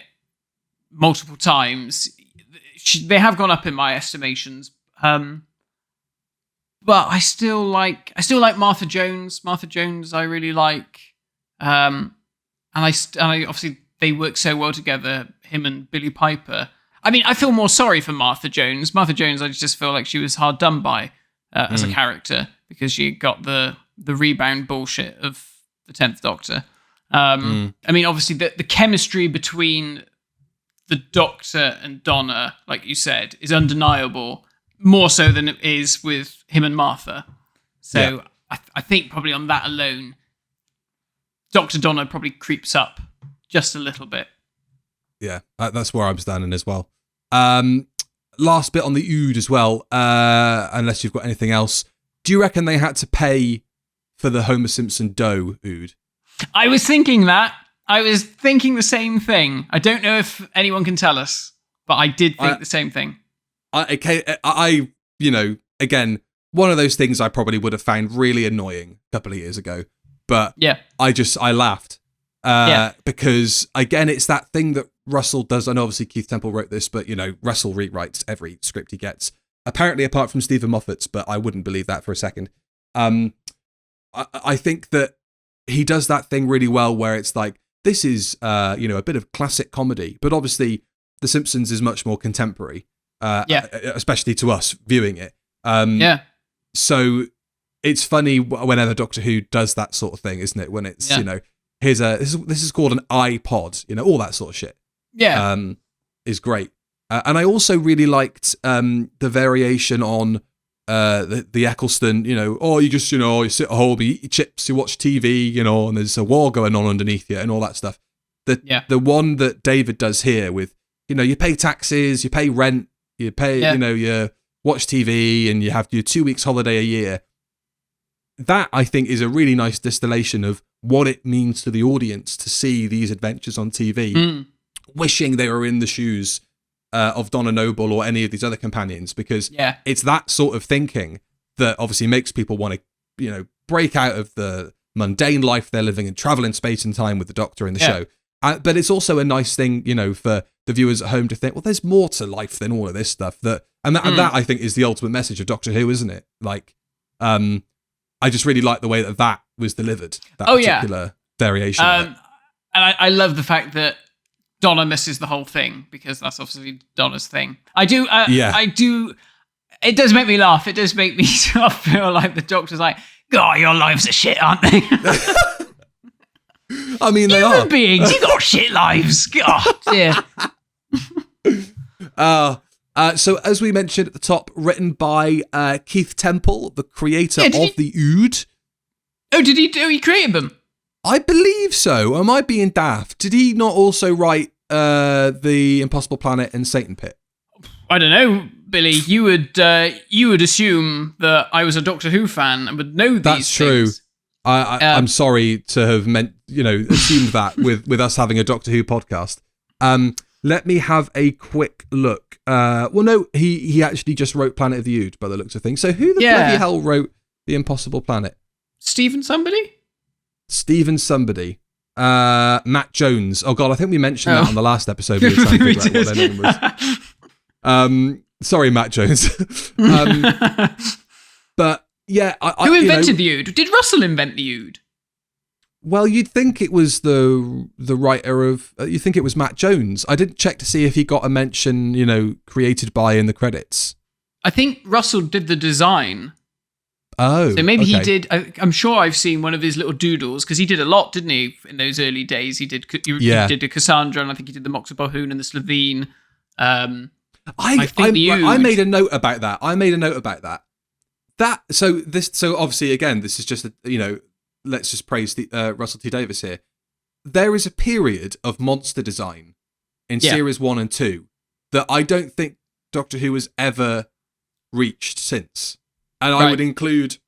multiple times, they have gone up in my estimations. But I still like Martha Jones. Martha Jones, I really like. And I obviously they work so well together, him and Billie Piper. I mean, I feel more sorry for Martha Jones. Martha Jones, I just feel like she was hard done by as a character, because she got the rebound bullshit of the 10th Doctor. I mean, obviously the chemistry between the Doctor and Donna, like you said, is undeniable, more so than it is with him and Martha. So I think probably on that alone, Dr. Donna probably creeps up just a little bit. Yeah, that's where I'm standing as well. Last bit on the Ood as well, unless you've got anything else. Do you reckon they had to pay for the Homer Simpson Doe Ood? I was thinking that. I was thinking the same thing. I don't know if anyone can tell us, but I did think the same thing. Again, one of those things I probably would have found really annoying a couple of years ago. But I laughed because, again, it's that thing that Russell does. I know obviously Keith Temple wrote this, but, Russell rewrites every script he gets. Apparently, apart from Stephen Moffat's, but I wouldn't believe that for a second. I think that he does that thing really well where it's like, this is, a bit of classic comedy, but obviously The Simpsons is much more contemporary, especially to us viewing it. So it's funny whenever Doctor Who does that sort of thing, isn't it? When it's, this is called an iPod, all that sort of shit. Yeah. Is great. And I also really liked the variation on the Eccleston, you just, you sit at home, you eat your chips, you watch TV, and there's a war going on underneath you and all that stuff. The one that David does here with, you pay taxes, you pay rent, you pay, you watch TV, and you have your 2 weeks holiday a year. That, I think, is a really nice distillation of what it means to the audience to see these adventures on TV, wishing they were in the shoes of Donna Noble or any of these other companions, because it's that sort of thinking that obviously makes people want to, break out of the mundane life they're living and travel in space and time with the Doctor in the show. But it's also a nice thing, for the viewers at home to think, well, there's more to life than all of this stuff. That I think is the ultimate message of Doctor Who, isn't it? Like, I just really like the way that was delivered. That particular variation. And I love the fact that Donna misses the whole thing, because that's obviously Donna's thing. I do. It does make me laugh. It does make me sort of feel like the Doctor's like, God, your lives are shit, aren't they? I mean, they are. Human beings, you got shit lives. God, dear. So as we mentioned at the top, written by Keith Temple, the creator of the Ood. Oh, he created them? I believe so. Am I being daft? Did he not also write the Impossible Planet and Satan Pit? I don't know, Billy. You would assume that I was a Doctor Who fan and would know these That's things. true. I'm sorry to have assumed that with us having a Doctor Who podcast. Let me have a quick look. Well, no, he actually just wrote Planet of the Ood by the looks of things. So who the bloody hell wrote The Impossible Planet? Stephen somebody? Matt Jones. Oh God, I think we mentioned that on the last episode. We were trying to figure out what their name was. Sorry, Matt Jones. But yeah, who invented the Ood? Did Russell invent the Ood? Well, you'd think it was the writer of. You think it was Matt Jones. I didn't check to see if he got a mention, created by in the credits. I think Russell did the design. Oh, so maybe he did. I'm sure I've seen one of his little doodles because he did a lot, didn't he? In those early days, he did. He did the Cassandra, and I think he did the Moxa Bohoon and the Slovene. I made a note about that. So obviously, again, this is just let's just praise the Russell T Davies here. There is a period of monster design in series 1 and 2 that I don't think Doctor Who has ever reached since. And I would include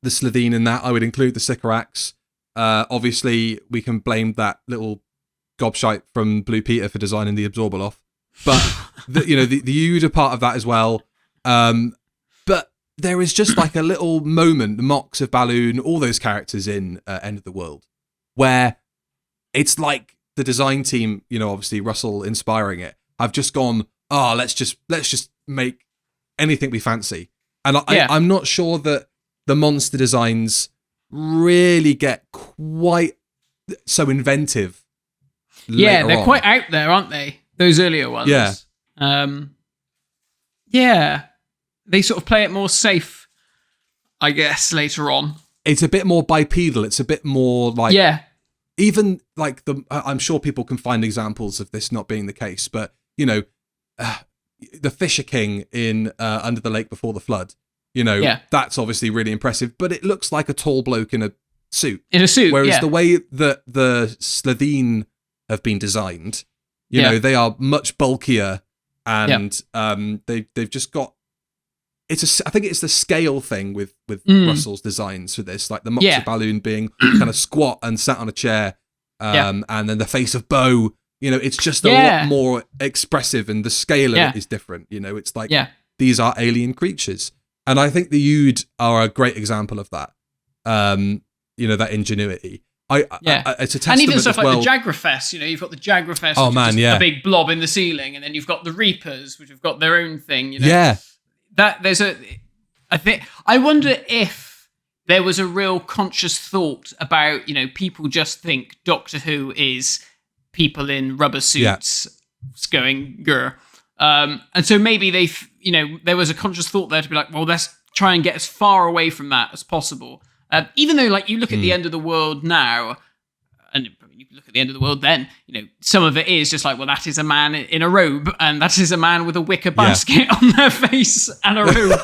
the Slovene in that. I would include the Sycorax. Obviously, we can blame that little gobshite from Blue Peter for designing the Absorbaloff. But, the Ood are part of that as well. But there is just like a little moment, the Mox of Balloon, all those characters in End of the World, where it's like the design team, obviously Russell inspiring it, have just gone, let's just make anything we fancy. And I'm not sure that the monster designs really get quite so inventive. Yeah, they're quite out there, aren't they? Those earlier ones. Yeah. They sort of play it more safe, I guess, later on. It's a bit more bipedal. It's a bit more like... Yeah. Even like I'm sure people can find examples of this not being the case, but, the Fisher King in Under the Lake Before the Flood, that's obviously really impressive, but it looks like a tall bloke in a suit. Whereas the way that the Slovene have been designed, they are much bulkier and they've just got... I think it's the scale thing with Russell's designs for this, like the Moxa Balloon being kind of squat and sat on a chair, and then the face of Bo. It's just a lot more expressive, and the scale of it is different. It's like these are alien creatures, and I think the Ood are a great example of that. That ingenuity. It's a testament and even stuff as well. Like the Jagrafest. You've got the Jagrafest, a big blob in the ceiling, and then you've got the Reapers, which have got their own thing. I wonder if there was a real conscious thought about, people just think Doctor Who is people in rubber suits going grr. And so maybe there was a conscious thought there to be like, well, let's try and get as far away from that as possible. Even though, like, you look at the End of the World now, and you look at the End of the World then, some of it is just like, well, that is a man in a robe, and that is a man with a wicker basket on their face and a robe.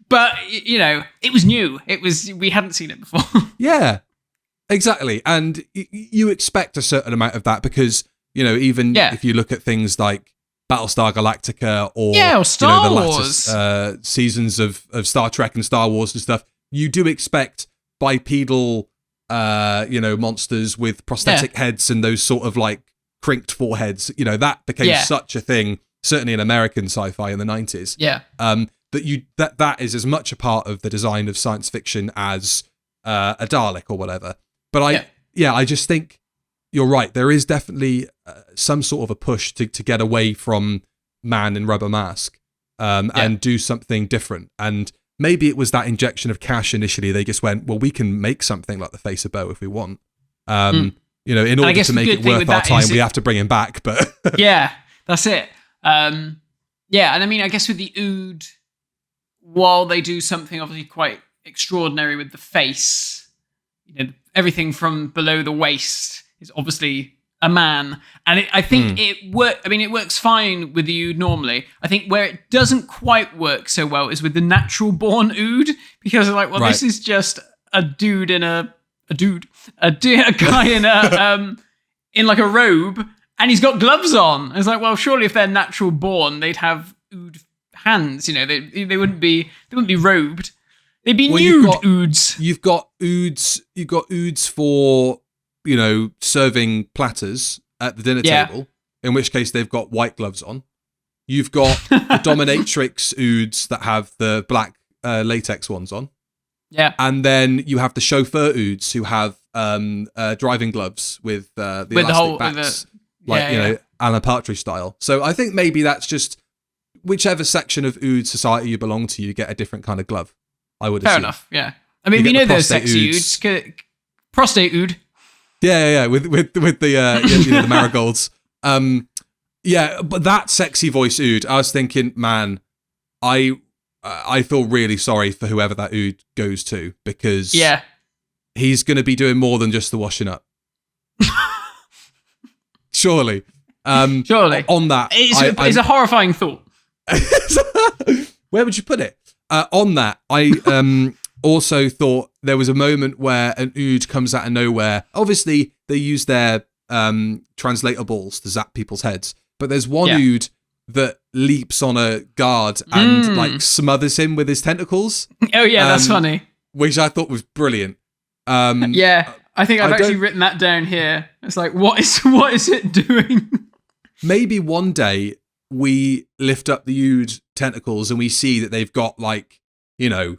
But, it was new. We hadn't seen it before. Yeah, exactly. And you expect a certain amount of that because, even if you look at things like Battlestar Galactica or Star the Wars. latter seasons of Star Trek and Star Wars and stuff, you do expect bipedal monsters with prosthetic heads and those sort of like crinked foreheads. That became such a thing, certainly in American sci-fi in the 90s. Yeah. That is as much a part of the design of science fiction as a Dalek or whatever. But I just think you're right. There is definitely some sort of a push to get away from man in rubber mask and do something different. And maybe it was that injection of cash initially. They just went, well, we can make something like the face of Bo if we want. In order to make it worth our time, we have to bring him back. But yeah, that's it. And I mean, I guess with the Ood, while they do something obviously quite extraordinary with the face, everything from below the waist is obviously a man, and I think it works fine with the Ood normally. I think where it doesn't quite work so well is with the natural born Ood, because they're like, well, this is just a dude in a guy in a in like a robe, And he's got gloves on. It's like, well, surely if they're natural born, they'd have ood hands. You know, they wouldn't be robed. They'd be nude oods. You've got oods. You've got oods for, you know, serving platters at the dinner table. In which case they've got white gloves on. You've got the dominatrix oods that have the black latex ones on. Yeah. And then you have the chauffeur oods who have driving gloves with the elastic backs, Alan Partridge style. So I think maybe that's just whichever section of ood society you belong to, you get a different kind of glove. I would assume. Fair enough. Yeah. I mean, we know those sexy oods. Prostate ood. Yeah. With the marigolds. But that sexy voice ood, I was thinking, man, I feel really sorry for whoever that ood goes to, because he's going to be doing more than just the washing up. Surely. Surely. On that. It's a horrifying thought. Where would you put it? On that, I also thought there was a moment where an ood comes out of nowhere. Obviously, they use their translatables to zap people's heads, but there's one ood that leaps on a guard and like smothers him with his tentacles. Oh yeah, that's funny. Which I thought was brilliant. I think I've actually written that down here. It's like, what is it doing? Maybe one day we lift up the ood tentacles and we see that they've got, like, you know,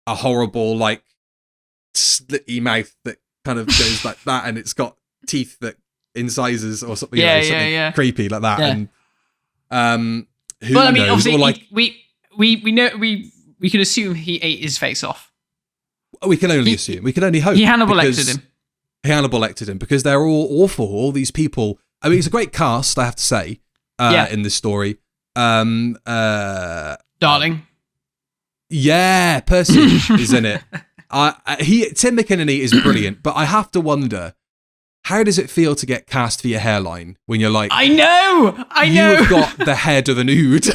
a horrible, like, slitty mouth that kind of goes like that, and it's got teeth that incisors or something, something creepy like that. Yeah. And who knows? Obviously, or like, we know we can assume he ate his face off. We can only assume. We can only hope. He Hannibal lectured him. He Hannibal lectured him because they're all awful. All these people. I mean, it's a great cast, I have to say, in this story. Darling. Percy is in it. Tim McInerney is brilliant, but I have to wonder, how does it feel to get cast for your hairline when you're like, I know. You've got the head of an ood.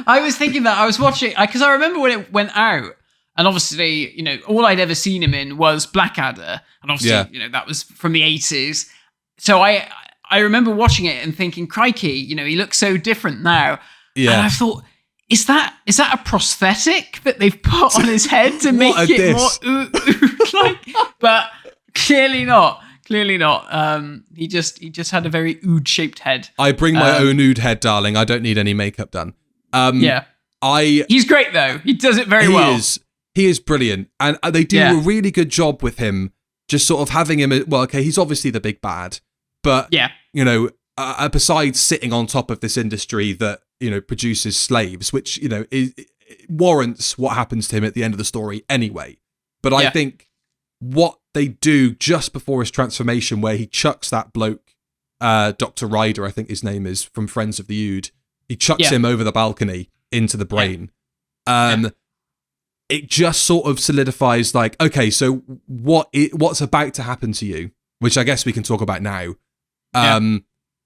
I was thinking that. I was watching, because I remember when it went out, and obviously, you know, all I'd ever seen him in was Blackadder, and obviously, you know, that was from the 80s. So I remember watching it and thinking, crikey, you know, he looks so different now. Yeah. And I thought, is that a prosthetic that they've put on his head to make it more like? But clearly not. He just had a very ood-shaped head. I bring my own ood head, darling. I don't need any makeup done. He's great though. He does it very well. He is brilliant, and they do a really good job with him. Just sort of having him. Well, okay, he's obviously the big bad, but you know, besides sitting on top of this industry that, you know, produces slaves, which, you know, it warrants what happens to him at the end of the story anyway. But I think what they do just before his transformation, where he chucks that bloke, Dr. Ryder, I think his name is, from Friends of the Ood, he chucks him over the balcony into the brain. It just sort of solidifies, like, okay, so what's about to happen to you, which I guess we can talk about now,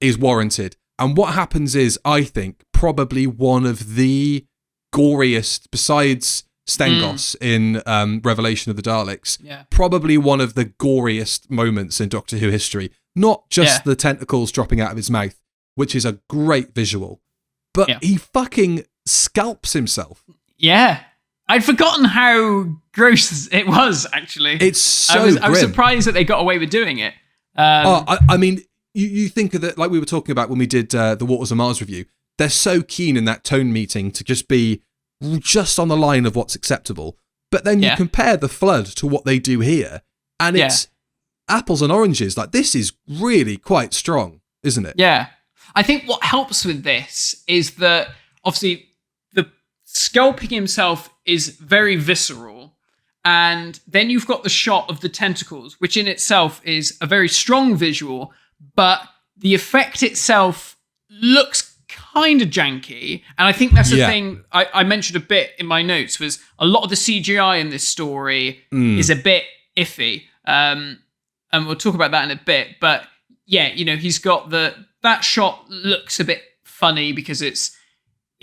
is warranted. And what happens is, I think, probably one of the goriest, besides Stengos in Revelation of the Daleks, probably one of the goriest moments in Doctor Who history. Not just the tentacles dropping out of his mouth, which is a great visual, but he fucking scalps himself. Yeah. I'd forgotten how gross it was, actually. It's so I was surprised that they got away with doing it. I mean, you think of it, like we were talking about when we did the Waters of Mars review. They're so keen in that tone meeting to just be just on the line of what's acceptable. But then you compare the Flood to what they do here, and it's apples and oranges. Like, this is really quite strong, isn't it? Yeah. I think what helps with this is that, obviously, the scalping himself is very visceral, and then you've got the shot of the tentacles, which in itself is a very strong visual, but the effect itself looks kind of janky. And I think that's the thing I mentioned a bit in my notes, was a lot of the CGI in this story is a bit iffy. And we'll talk about that in a bit. But yeah, you know, he's got that shot looks a bit funny because it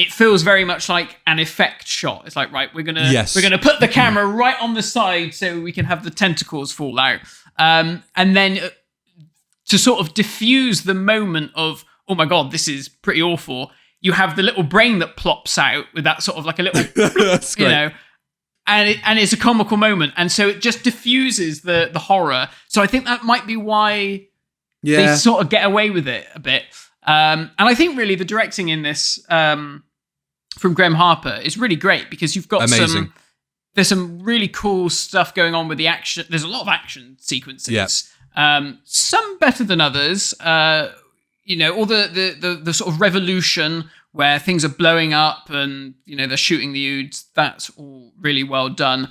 feels very much like an effect shot. It's like, right, we're gonna put the camera right on the side so we can have the tentacles fall out. And then to sort of diffuse the moment of, oh my God, this is pretty awful, you have the little brain that plops out with that sort of like a little, That's great. you know, and it's a comical moment. And so it just diffuses the horror. So I think that might be why they sort of get away with it a bit. And I think really the directing in this from Graham Harper is really great, because you've got there's some really cool stuff going on with the action. There's a lot of action sequences. Some better than others. You know, all the sort of revolution where things are blowing up and, you know, they're shooting the Oods. That's all really well done.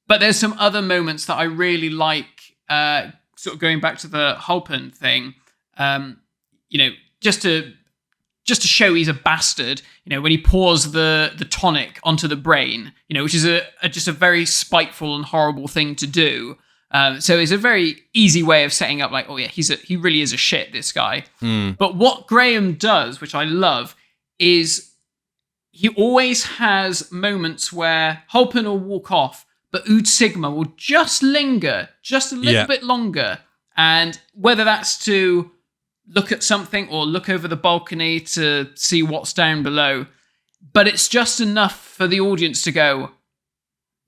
But there's some other moments that I really like, sort of going back to the Halpern thing, you know, just to show he's a bastard, you know, when he pours the tonic onto the brain, you know, which is just a very spiteful and horrible thing to do. So it's a very easy way of setting up like, oh yeah, he really is a shit, this guy. But what Graham does, which I love, is he always has moments where Halpern will walk off, but Ood Sigma will just linger just a little bit longer. And whether that's to look at something or look over the balcony to see what's down below, but it's just enough for the audience to go,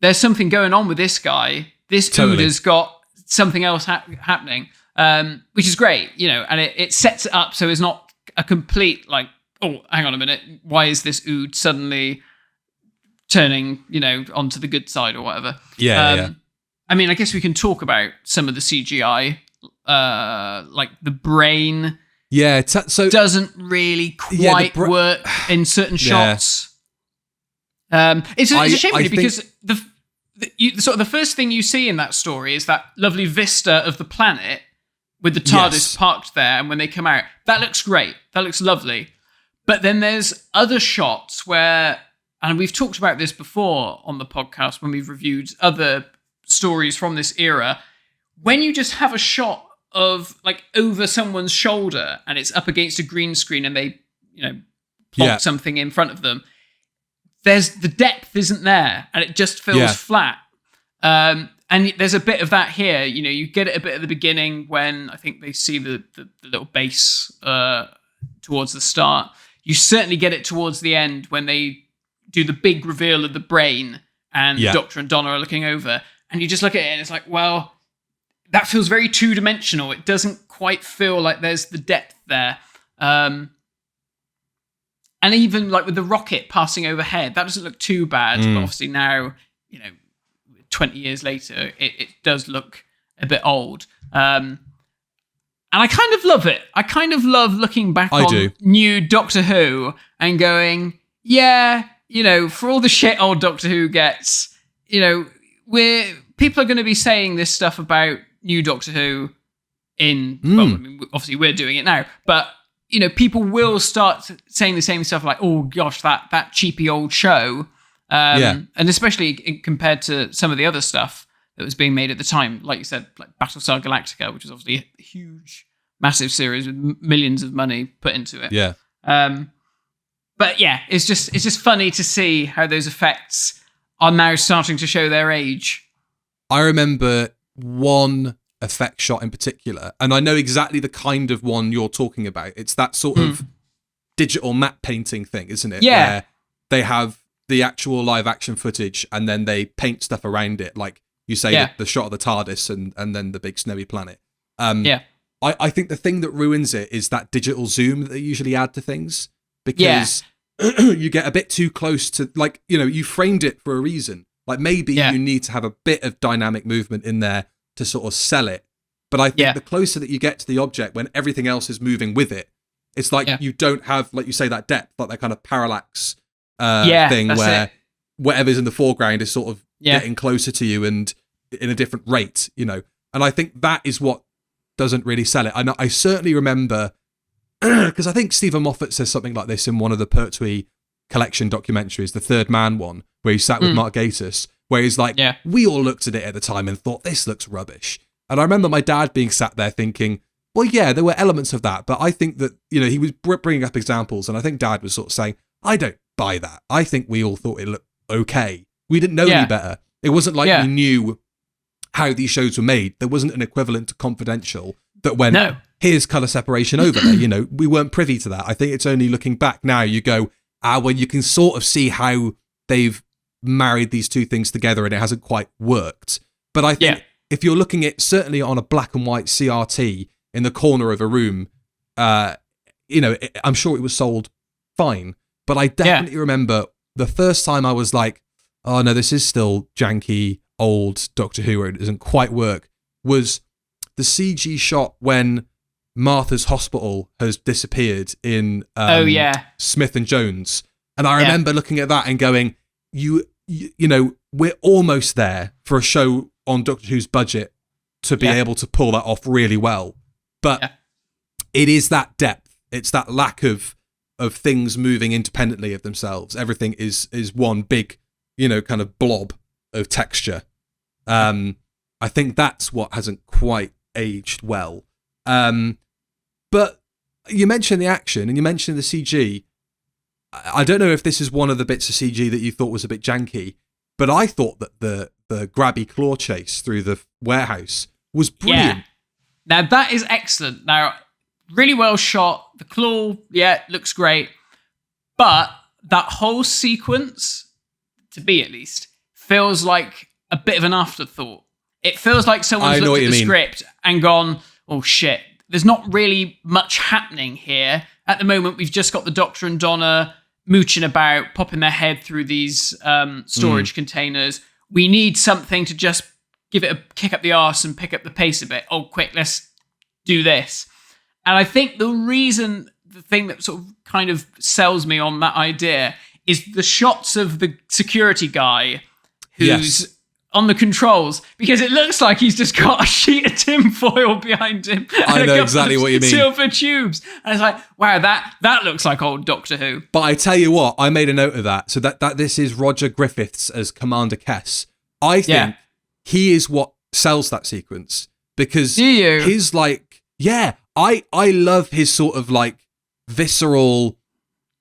there's something going on with this guy. This Ood has got something else happening, which is great, you know, and it sets it up so it's not a complete like, oh, hang on a minute, why is this Ood suddenly turning, you know, onto the good side or whatever? I mean, I guess we can talk about some of the CGI, like the brain. So doesn't really quite work in certain shots. It's a shame really, because the first thing you see in that story is that lovely vista of the planet with the TARDIS parked there, and when they come out, that looks great. That looks lovely. But then there's other shots where, and we've talked about this before on the podcast when we've reviewed other stories from this era, when you just have a shot of like over someone's shoulder and it's up against a green screen and they, you know, plonk something in front of them, the depth isn't there and it just feels flat. And there's a bit of that here. You know, you get it a bit at the beginning when I think they see the little base towards the start. You certainly get it towards the end when they do the big reveal of the brain and the Doctor and Donna are looking over. And you just look at it and it's like, well, that feels very two-dimensional. It doesn't quite feel like there's the depth there. And even like with the rocket passing overhead, that doesn't look too bad. But obviously now, you know, 20 years later, it does look a bit old. And I kind of love it. I kind of love looking back on new Doctor Who and going, yeah, you know, for all the shit old Doctor Who gets, you know, people are going to be saying this stuff about new Doctor Who well, I mean, obviously we're doing it now, but you know, people will start saying the same stuff like, oh gosh, that cheapy old show. And especially compared to some of the other stuff that was being made at the time, like you said, like Battlestar Galactica, which was obviously a huge, massive series with millions of money put into it. But yeah, it's just funny to see how those effects are now starting to show their age. I remember one effect shot in particular, and I know exactly the kind of one you're talking about. It's that sort of digital matte painting thing, isn't it? Yeah. Where they have the actual live action footage and then they paint stuff around it, like you say, the shot of the TARDIS and then the big snowy planet. I think the thing that ruins it is that digital zoom that they usually add to things, because you get a bit too close to, like, you know, you framed it for a reason. Like maybe you need to have a bit of dynamic movement in there to sort of sell it. But I think the closer that you get to the object when everything else is moving with it, it's like you don't have, like you say, that depth, like that kind of parallax thing where whatever's in the foreground is sort of getting closer to you and in a different rate, you know. And I think that is what doesn't really sell it. I certainly remember, because I think Stephen Moffat says something like this in one of the Pertwee collection documentaries, the Third Man one, where he sat with Mark Gatiss, where he's like, we all looked at it at the time and thought, this looks rubbish. And I remember my dad being sat there thinking, well, yeah, there were elements of that, but I think that, you know, he was bringing up examples, and I think Dad was sort of saying, I don't buy that. I think we all thought it looked okay. We didn't know any better. It wasn't like we knew how these shows were made. There wasn't an equivalent to Confidential that went, here's colour separation over there. You know, we weren't privy to that. I think it's only looking back now you go, well, you can sort of see how they've married these two things together and it hasn't quite worked. But I think if you're looking at certainly on a black and white CRT in the corner of a room, you know, I'm sure it was sold fine. But I definitely remember the first time I was like, oh no, this is still janky, old Doctor Who, it doesn't quite work, was the CG shot when Martha's hospital has disappeared in Smith and Jones. And I remember looking at that and going, you know, we're almost there for a show on Doctor Who's budget to be able to pull that off really well. But it is that depth. It's that lack of things moving independently of themselves. Everything is one big, you know, kind of blob of texture. I think that's what hasn't quite aged well. But you mentioned the action and you mentioned the CG. I don't know if this is one of the bits of CG that you thought was a bit janky, but I thought that the grabby claw chase through the warehouse was brilliant. Yeah. Now that is excellent. Now, really well shot. The claw, looks great. But that whole sequence, to me at least, feels like a bit of an afterthought. It feels like someone's looked at the script and gone, oh shit, there's not really much happening here. At the moment, we've just got the Doctor and Donna mooching about, popping their head through these storage containers. We need something to just give it a kick up the arse and pick up the pace a bit. Oh, quick, let's do this. And I think the thing that sort of kind of sells me on that idea is the shots of the security guy who's on the controls, because it looks like he's just got a sheet of tinfoil behind him. I know exactly what you mean. Silver tubes. And it's like, wow, that looks like old Doctor Who. But I tell you what, I made a note of that. So that this is Roger Griffiths as Commander Kess. I think he is what sells that sequence, because his like, I love his sort of like visceral,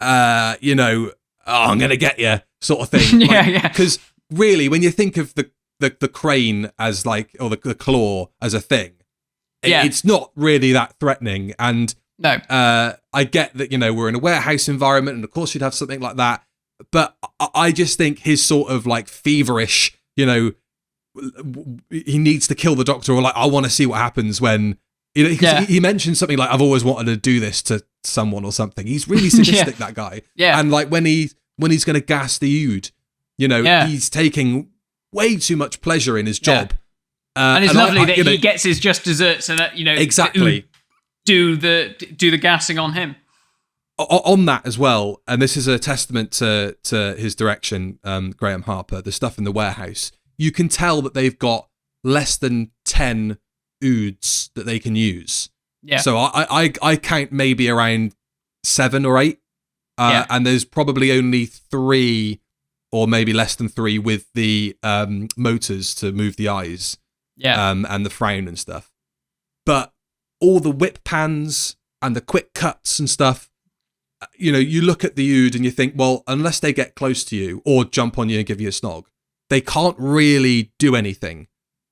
you know, I'm going to get you sort of thing. Because really, when you think of the crane as like, or the claw as a thing, it's not really that threatening. And no, I get that, you know, we're in a warehouse environment and of course you'd have something like that. But I just think his sort of like feverish, you know, he needs to kill the Doctor, or like, I want to see what happens when, you know, he mentioned something like, I've always wanted to do this to someone or something. He's really sadistic, that guy. Yeah. And like when he's going to gas the Ood, you know, he's taking way too much pleasure in his job. And it's lovely that he gets his just desserts and that, you know, exactly do the gassing on him. On that as well, and this is a testament to his direction, Graham Harper, the stuff in the warehouse. You can tell that they've got less than 10 Oods that they can use. Yeah. So I count maybe around 7 or 8. And there's probably only 3 or maybe less than 3 with the motors to move the eyes. And the frown and stuff. But all the whip pans and the quick cuts and stuff, you know, you look at the Ood and you think, well, unless they get close to you or jump on you and give you a snog, they can't really do anything.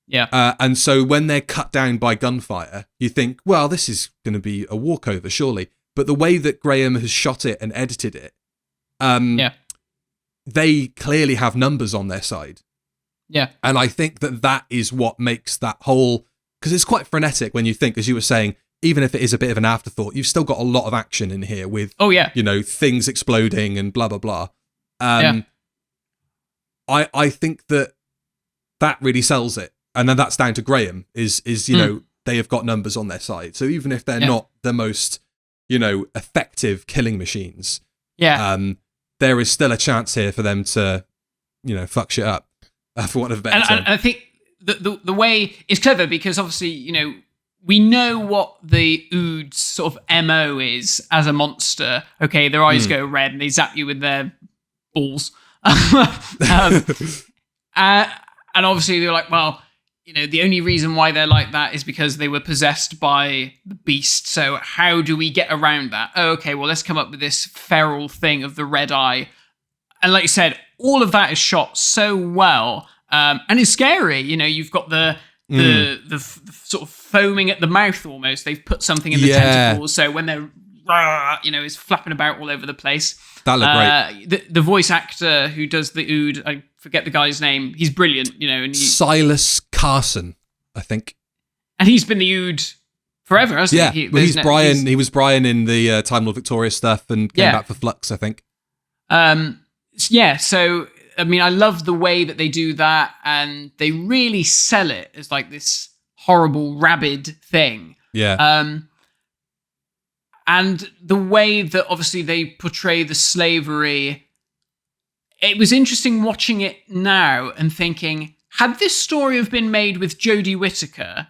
Yeah. And so when they're cut down by gunfire, you think, well, this is going to be a walkover, surely. But the way that Graham has shot it and edited it, they clearly have numbers on their side. Yeah. And I think that is what makes that whole, because it's quite frenetic when you think, as you were saying, even if it is a bit of an afterthought, you've still got a lot of action in here with, you know, things exploding and blah, blah, blah. I think that really sells it. And then that's down to Graham is you know, they have got numbers on their side. So even if they're not the most, you know, effective killing machines, there is still a chance here for them to, you know, fuck shit up, for want of a better term. And I think the way is clever, because obviously, you know, we know what the Ood's sort of MO is as a monster. Okay, their eyes go red and they zap you with their balls. And obviously they're like, well, you know, the only reason why they're like that is because they were possessed by the beast. So how do we get around that? Oh, okay, well, let's come up with this feral thing of the red eye. And like you said, all of that is shot so well. And it's scary. You know, you've got the the sort of foaming at the mouth almost. They've put something in the tentacles, so when they're is flapping about all over the place. That looked great. The voice actor who does the Ood, I forget the guy's name. He's brilliant, and Silas Carson, I think. And he's been the Ood forever, hasn't he? He's Brian. He was Brian in the Time Lord Victoria stuff and came back for Flux, I think. So I mean, I love the way that they do that, and they really sell it as like this horrible, rabid thing. Yeah. And the way that obviously they portray the slavery, it was interesting watching it now and thinking, had this story have been made with Jodie Whittaker,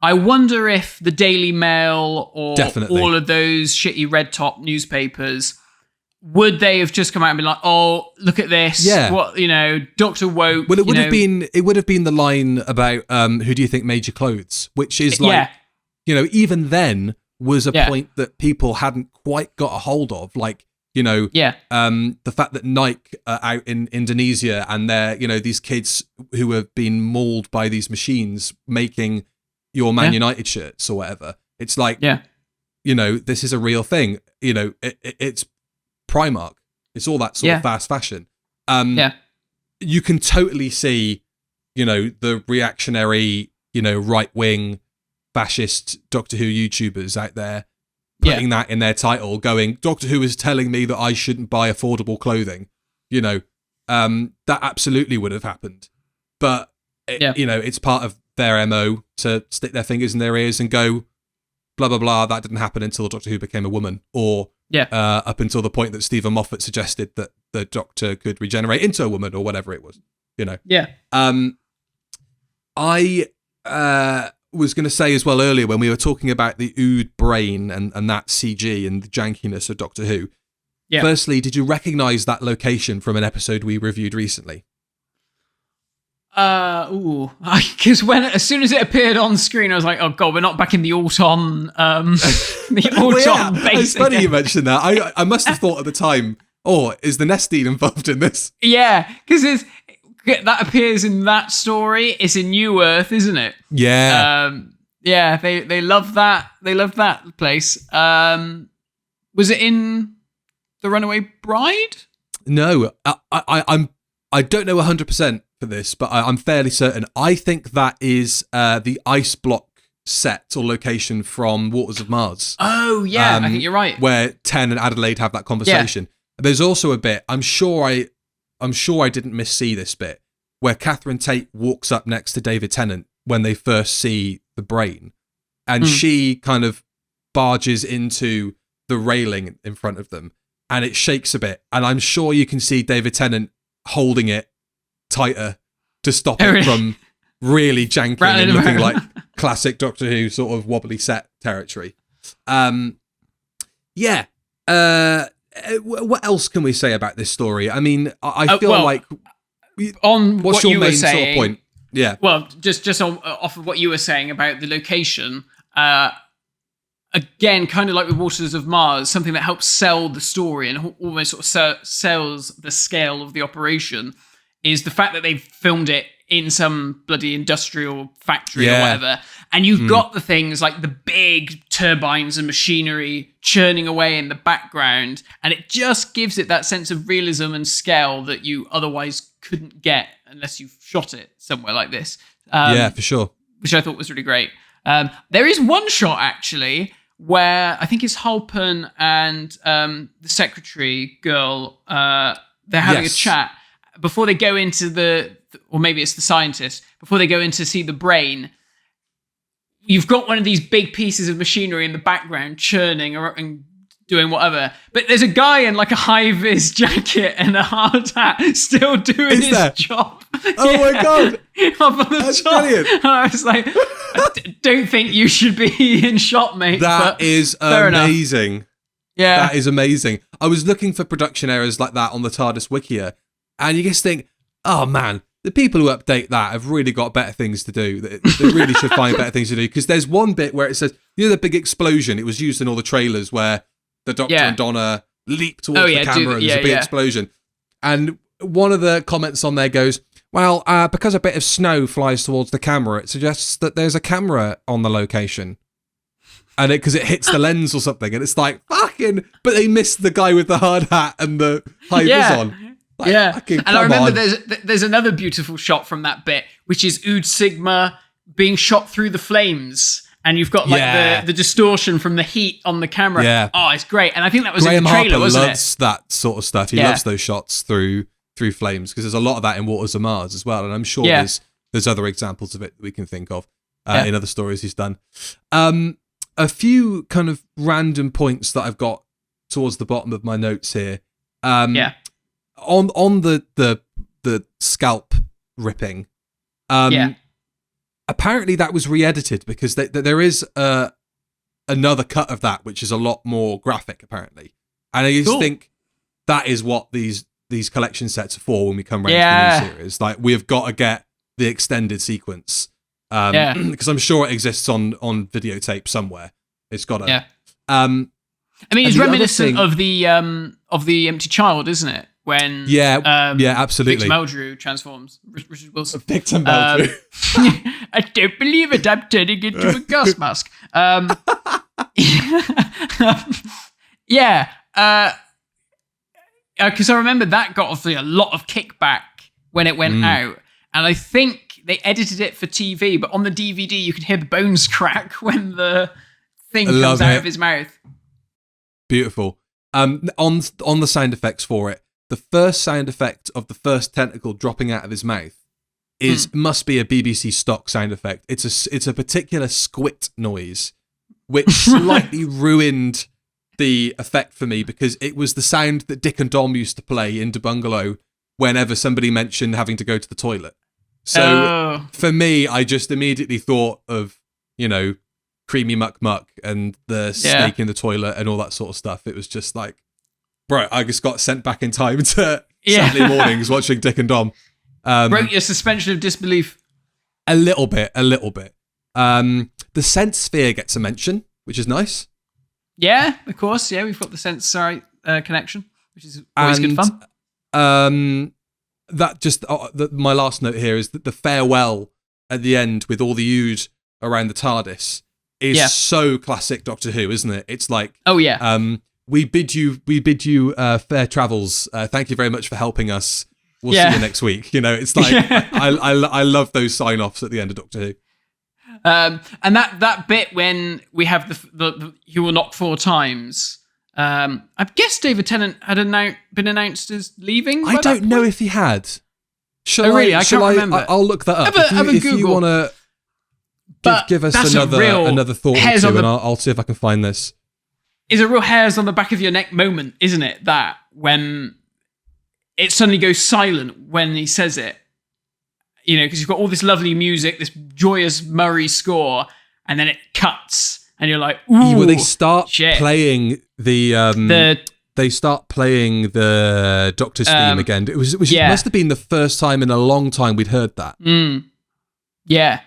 I wonder if the Daily Mail or all of those shitty red top newspapers, would they have just come out and been like, "Oh, look at this! Yeah. What Dr. Woke." Well, it would have been. It would have been the line about who do you think made your clothes, which is like, even then was a point that people hadn't quite got a hold of, like. The fact that Nike are out in Indonesia and they're, these kids who have been mauled by these machines making your Man United shirts or whatever. It's like, this is a real thing. It's Primark. It's all that sort of fast fashion. You can totally see, the reactionary, right-wing fascist Doctor Who YouTubers out there putting that in their title, going, Doctor Who is telling me that I shouldn't buy affordable clothing. That absolutely would have happened. But, it's part of their MO to stick their fingers in their ears and go, blah, blah, blah, that didn't happen until Doctor Who became a woman. Or up until the point that Stephen Moffat suggested that the Doctor could regenerate into a woman or whatever it was, I was going to say as well earlier when we were talking about the Ood brain and that CG and the jankiness of Doctor Who. Yeah. Firstly, did you recognise that location from an episode we reviewed recently? Because as soon as it appeared on screen, I was like, "Oh God, we're not back in the Auton, base." It's funny you mentioned that. I must have thought at the time, is the Nestine involved in this? Yeah, because that appears in that story. It's in New Earth, isn't it? Yeah. They love that. They love that place. Was it in The Runaway Bride? No, I don't know 100% for this, but I'm fairly certain. I think that is the ice block set or location from Waters of Mars. Oh yeah, I think you're right. Where Ten and Adelaide have that conversation. Yeah. There's also a bit. I'm sure I didn't missee this bit where Catherine Tate walks up next to David Tennant when they first see the brain, and she kind of barges into the railing in front of them, and it shakes a bit, and I'm sure you can see David Tennant holding it tighter to stop it from really janking and looking like classic Doctor Who sort of wobbly set territory. What else can we say about this story? I mean, I feel like on what's what your you main were saying, sort of point? Yeah. Well, just off of what you were saying about the location, again, kind of like with Waters of Mars, something that helps sell the story and almost sort of sells the scale of the operation is the fact that they filmed it in some bloody industrial factory or whatever. And you've got the things like the big turbines and machinery churning away in the background. And it just gives it that sense of realism and scale that you otherwise couldn't get unless you shot it somewhere like this. For sure. Which I thought was really great. There is one shot, actually, where I think it's Halpern and the secretary girl, they're having a chat before they go into or maybe it's the scientist, before they go in to see the brain. You've got one of these big pieces of machinery in the background churning and doing whatever. But there's a guy in like a high-vis jacket and a hard hat still doing his job. Oh my God. Up on the top. Brilliant. And I was like, I don't think you should be in shot, mate. That is amazing. Enough. Yeah. That is amazing. I was looking for production errors like that on the TARDIS Wikia, and you just think, oh man, the people who update that have really got better things to do. They really should find better things to do. Because there's one bit where it says, the big explosion, it was used in all the trailers where the Doctor and Donna leap towards the camera and there's a big explosion. And one of the comments on there goes, Well, because a bit of snow flies towards the camera, it suggests that there's a camera on the location. And because it hits the lens or something, and it's like, fucking... But they missed the guy with the hard hat and the high vis on. Like, and I remember there's another beautiful shot from that bit, which is Ood Sigma being shot through the flames, and you've got like the distortion from the heat on the camera. Yeah. Oh, it's great. And I think that was Graham in the trailer, Harper wasn't loves that sort of stuff. He loves those shots through flames, because there's a lot of that in Waters of Mars as well, and I'm sure there's other examples of it that we can think of in other stories he's done. A few kind of random points that I've got towards the bottom of my notes here. On the scalp ripping. Apparently that was re-edited, because there is another cut of that which is a lot more graphic, apparently. And I just think that is what these collection sets are for when we come around to the new series. Like, we've got to get the extended sequence. Because I'm sure it exists on videotape somewhere. It's got to. I mean, it's reminiscent of the Empty Child, isn't it? When absolutely. Victor Meldrew transforms Richard Wilson. Victor Meldrew. I don't believe it. I'm turning into a gas mask. Because I remember that got obviously a lot of kickback when it went out, and I think they edited it for TV, but on the DVD you could hear the bones crack when the thing comes out of his mouth. Beautiful. On the sound effects for it, the first sound effect of the first tentacle dropping out of his mouth must be a BBC stock sound effect. It's a particular squit noise, which slightly ruined the effect for me, because it was the sound that Dick and Dom used to play in The Bungalow whenever somebody mentioned having to go to the toilet. So for me, I just immediately thought of, Creamy Muck Muck and the snake in the toilet and all that sort of stuff. It was just like, bro, I just got sent back in time to Saturday mornings watching Dick and Dom. Broke your suspension of disbelief. A little bit. The sense sphere gets a mention, which is nice. Yeah, of course. Yeah, we've got the sense connection, which is always good fun. That just my last note here is that the farewell at the end with all the ood around the TARDIS is so classic Doctor Who, isn't it? It's like, we bid you fair travels. Thank you very much for helping us. We'll see you next week. It's like I love those sign-offs at the end of Doctor Who. And that bit when we have the he will knock 4 times. I guess David Tennant had been announced as leaving. I don't know if he had. I can't remember. I'll look that up. If you want to give us another thought or two, and I'll see if I can find this. It's a real hairs on the back of your neck moment, isn't it? That when it suddenly goes silent when he says it. Because you've got all this lovely music, this joyous Murray score, and then it cuts. And you're like, ooh, well, they start playing they start playing the Doctor's theme again. It must have been the first time in a long time we'd heard that. Yeah.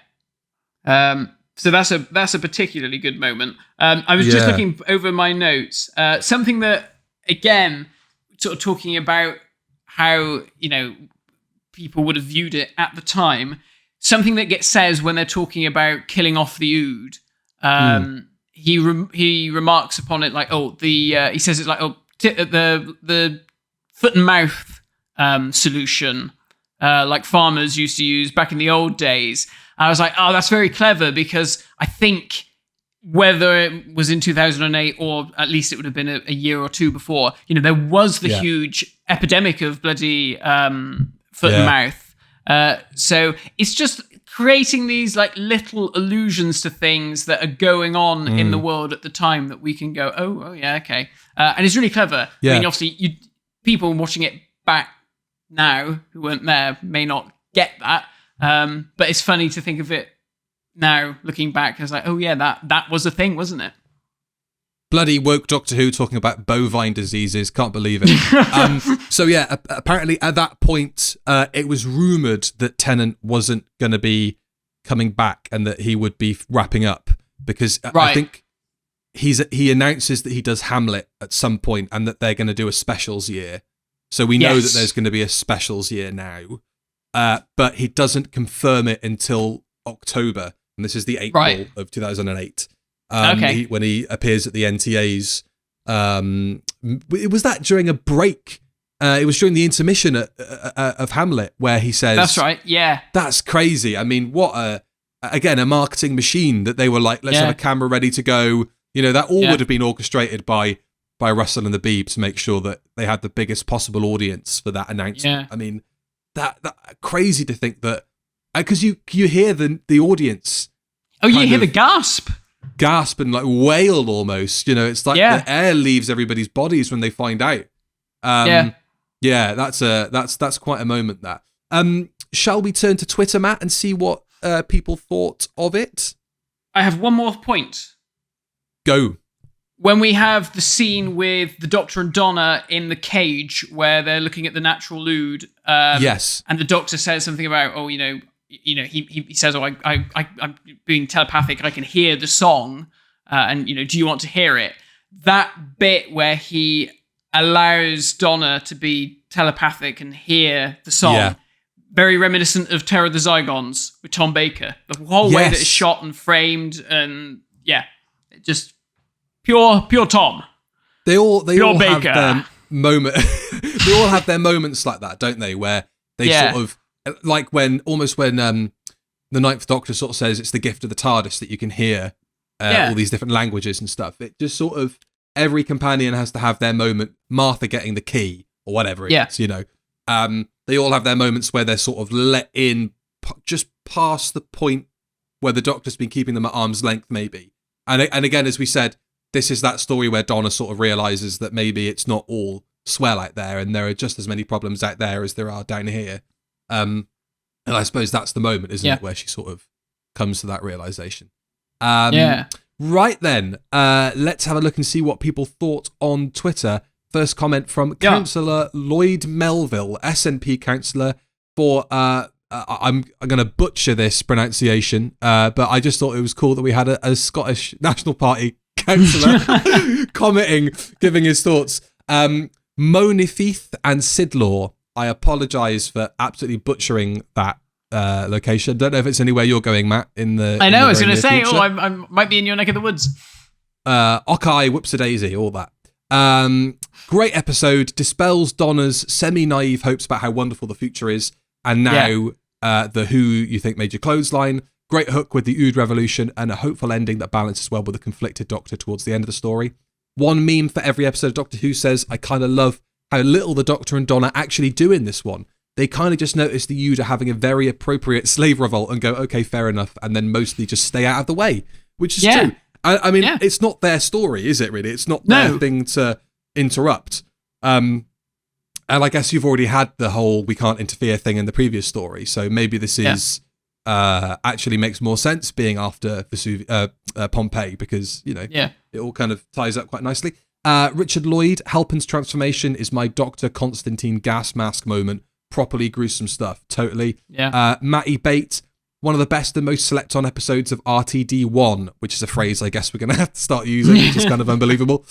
So that's a particularly good moment. I was just looking over my notes. Something that, again, sort of talking about how, people would have viewed it at the time. Something that gets says when they're talking about killing off the ood. He remarks upon it like, he says it's like, the foot and mouth solution, like farmers used to use back in the old days. I was like, oh, that's very clever, because I think whether it was in 2008 or at least it would have been a year or two before, there was the huge epidemic of bloody foot and mouth. So it's just creating these like little allusions to things that are going on in the world at the time that we can go, oh yeah, okay. And it's really clever. Yeah. I mean, obviously, people watching it back now who weren't there may not get that. But it's funny to think of it now, looking back. It's like, oh yeah, that was a thing, wasn't it? Bloody woke Doctor Who talking about bovine diseases. Can't believe it. So yeah, apparently at that point, it was rumoured that Tennant wasn't going to be coming back and that he would be wrapping up, because I think he announces that he does Hamlet at some point and that they're going to do a specials year. So we know that there's going to be a specials year now. but he doesn't confirm it until October, and this is the April of 2008. When he appears at the NTAs. It was that during a break. It was during the intermission of Hamlet where he says, "That's right, yeah." That's crazy. I mean, what a marketing machine that they were like, let's have a camera ready to go. You know, that all would have been orchestrated by Russell and the Beeb to make sure that they had the biggest possible audience for that announcement. Yeah. I mean, that crazy to think that, because you hear the audience. Oh, you hear the gasp and like wail almost. You know, it's like the air leaves everybody's bodies when they find out. That's quite a moment. That. Shall we turn to Twitter, Matt, and see what people thought of it? I have one more point. Go. When we have the scene with the Doctor and Donna in the cage where they're looking at the natural lewd, yes, and the Doctor says something about, he says, I'm being telepathic, I can hear the song, and do you want to hear it? That bit where he allows Donna to be telepathic and hear the song, very reminiscent of Terror of the Zygons with Tom Baker. The whole way that it's shot and framed, and just pure Tom. They all Baker. have their moment. They all have their moments like that, don't they? Where they sort of like when the Ninth Doctor sort of says it's the gift of the TARDIS that you can hear all these different languages and stuff. It just sort of every companion has to have their moment. Martha getting the key or whatever it is, they all have their moments where they're sort of let in just past the point where the Doctor's been keeping them at arm's length, maybe. And again, as we said, this is that story where Donna sort of realizes that maybe it's not all swell out there, and there are just as many problems out there as there are down here. And I suppose that's the moment, isn't it, where she sort of comes to that realization. Right then, let's have a look and see what people thought on Twitter. First comment from Councillor Lloyd Melville, SNP councillor, for I'm going to butcher this pronunciation, but I just thought it was cool that we had a Scottish National Party councillor commenting, giving his thoughts. Monifeith and Sidlaw, I apologise for absolutely butchering that location. Don't know if it's anywhere you're going, Matt. I know, I was going to say, I might be in your neck of the woods. Ockeye, Whoops-a-daisy, all that. Great episode, dispels Donna's semi-naive hopes about how wonderful the future is, and now the Who You Think Made Your Clothesline. Great hook with the Ood Revolution, and a hopeful ending that balances well with the conflicted Doctor towards the end of the story. One meme for every episode of Doctor Who says, I kind of love how little the Doctor and Donna actually do in this one. They kind of just notice the Ood are having a very appropriate slave revolt and go, okay, fair enough, and then mostly just stay out of the way, which is true. I mean, it's not their story, is it, really? It's not their thing to interrupt. And I guess you've already had the whole we can't interfere thing in the previous story, so maybe this is actually makes more sense being after Pompeii, because, it all kind of ties up quite nicely. Richard Lloyd, Halpin's transformation is my Dr. Constantine gas mask moment. Properly gruesome stuff, totally. Matty Bate, one of the best and most slept on episodes of RTD1, which is a phrase I guess we're going to have to start using, which is kind of unbelievable.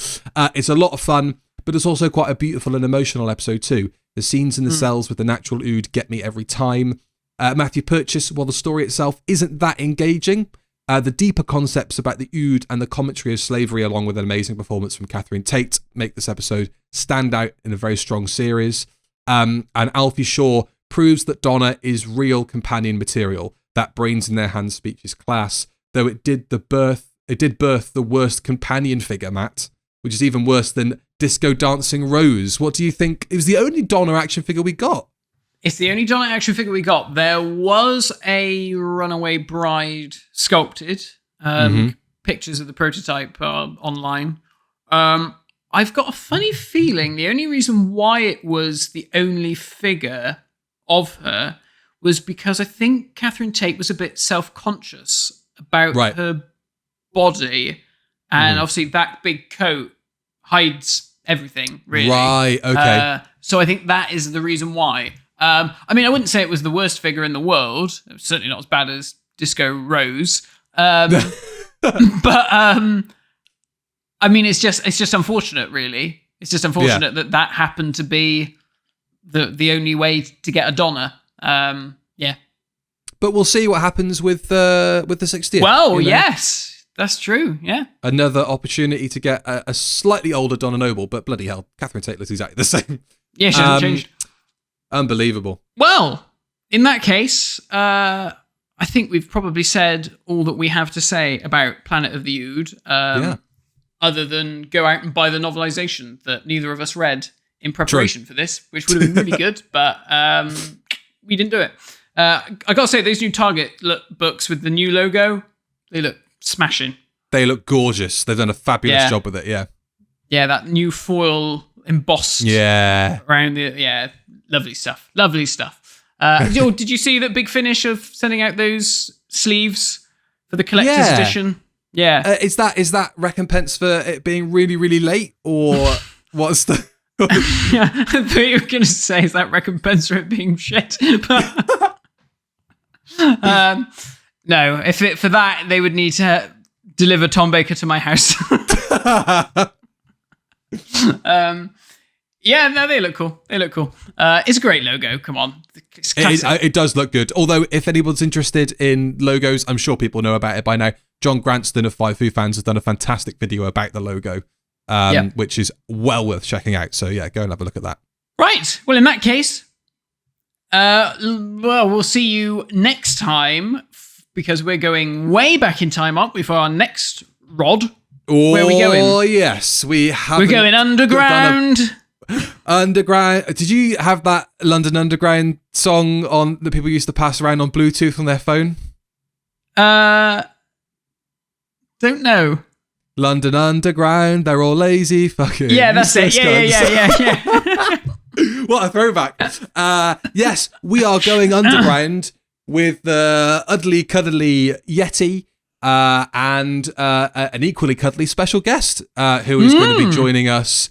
It's a lot of fun, but it's also quite a beautiful and emotional episode too. The scenes in the cells with the natural Ood get me every time. Matthew Purchase, while the story itself isn't that engaging, the deeper concepts about the Ood and the commentary of slavery, along with an amazing performance from Catherine Tate, make this episode stand out in a very strong series. And Alfie Shaw proves that Donna is real companion material. That brains in their hands speech is class, though it did birth the worst companion figure, Matt, which is even worse than Disco Dancing Rose. What do you think? It was the only Donna action figure we got. It's the only Donna action figure we got. There was a Runaway Bride sculpted. Pictures of the prototype online. I've got a funny feeling the only reason why it was the only figure of her was because I think Catherine Tate was a bit self-conscious about her body. And obviously that big coat hides everything, really. Right, okay. So I think that is the reason why. I mean, I wouldn't say it was the worst figure in the world. It was certainly not as bad as Disco Rose. But I mean, it's just unfortunate, really. It's just unfortunate that happened to be the only way to get a Donna. Yeah. But we'll see what happens with the 60th. Well, yes, that's true. Yeah. Another opportunity to get a slightly older Donna Noble, but bloody hell, Catherine Tate looks exactly the same. Yeah, she hasn't changed. Unbelievable. Well, in that case, I think we've probably said all that we have to say about Planet of the Ood. Other than go out and buy the novelization that neither of us read in preparation for this, which would have been really good, but we didn't do it. I got to say, those new Target books with the new logo, they look smashing. They look gorgeous. They've done a fabulous job with it, yeah. Yeah, that new foil embossed around the... Yeah, lovely stuff. Lovely stuff. Did you see that big finish of sending out those sleeves for the collector's edition? Yeah. Is that recompense for it being really, really late, or what's the... Yeah, I thought you were going to say, is that recompense for it being shit? But, no, for that, they would need to deliver Tom Baker to my house. Yeah, no, they look cool. It's a great logo. Come on. It does look good. Although, if anyone's interested in logos, I'm sure people know about it by now. John Granston of Five Foo Fans has done a fantastic video about the logo, which is well worth checking out. So, yeah, go and have a look at that. Right. Well, in that case, we'll see you next time, because we're going way back in time, aren't we, for our next Rod? Where are we going? Oh, yes. We're going underground. Underground. Did you have that London Underground song on that people used to pass around on Bluetooth on their phone? Don't know. London Underground, they're all lazy fucking. Yeah, that's it. Yeah. What a throwback. Yes, we are going underground with the Uddly Cuddly Yeti and an equally cuddly special guest who is going to be joining us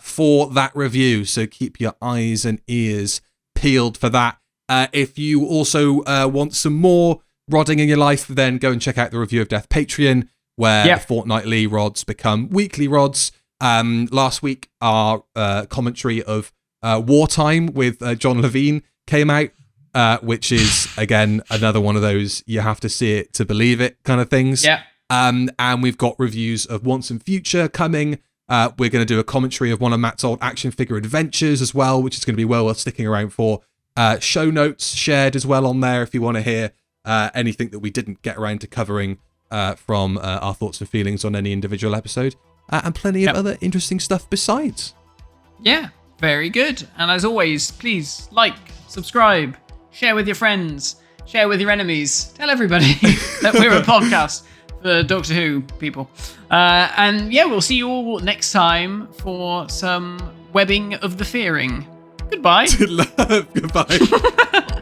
for that review. So keep your eyes and ears peeled for that. If you also want some more rodding in your life, then go and check out the Review of Death Patreon, where the fortnightly rods become weekly rods. Last week, our commentary of Wartime with John Levine came out, which is, again, another one of those you have to see it to believe it kind of things. Yeah. And we've got reviews of Once and Future coming. We're going to do a commentary of one of Matt's old action figure adventures as well, which is going to be well worth sticking around for. Show notes shared as well on there if you want to hear anything that we didn't get around to covering from our thoughts and feelings on any individual episode. And plenty of other interesting stuff besides. Yeah, very good. And as always, please like, subscribe, share with your friends, share with your enemies. Tell everybody that we're a podcast for Doctor Who people. And yeah, we'll see you all next time for some webbing of the fearing. Goodbye. Goodbye.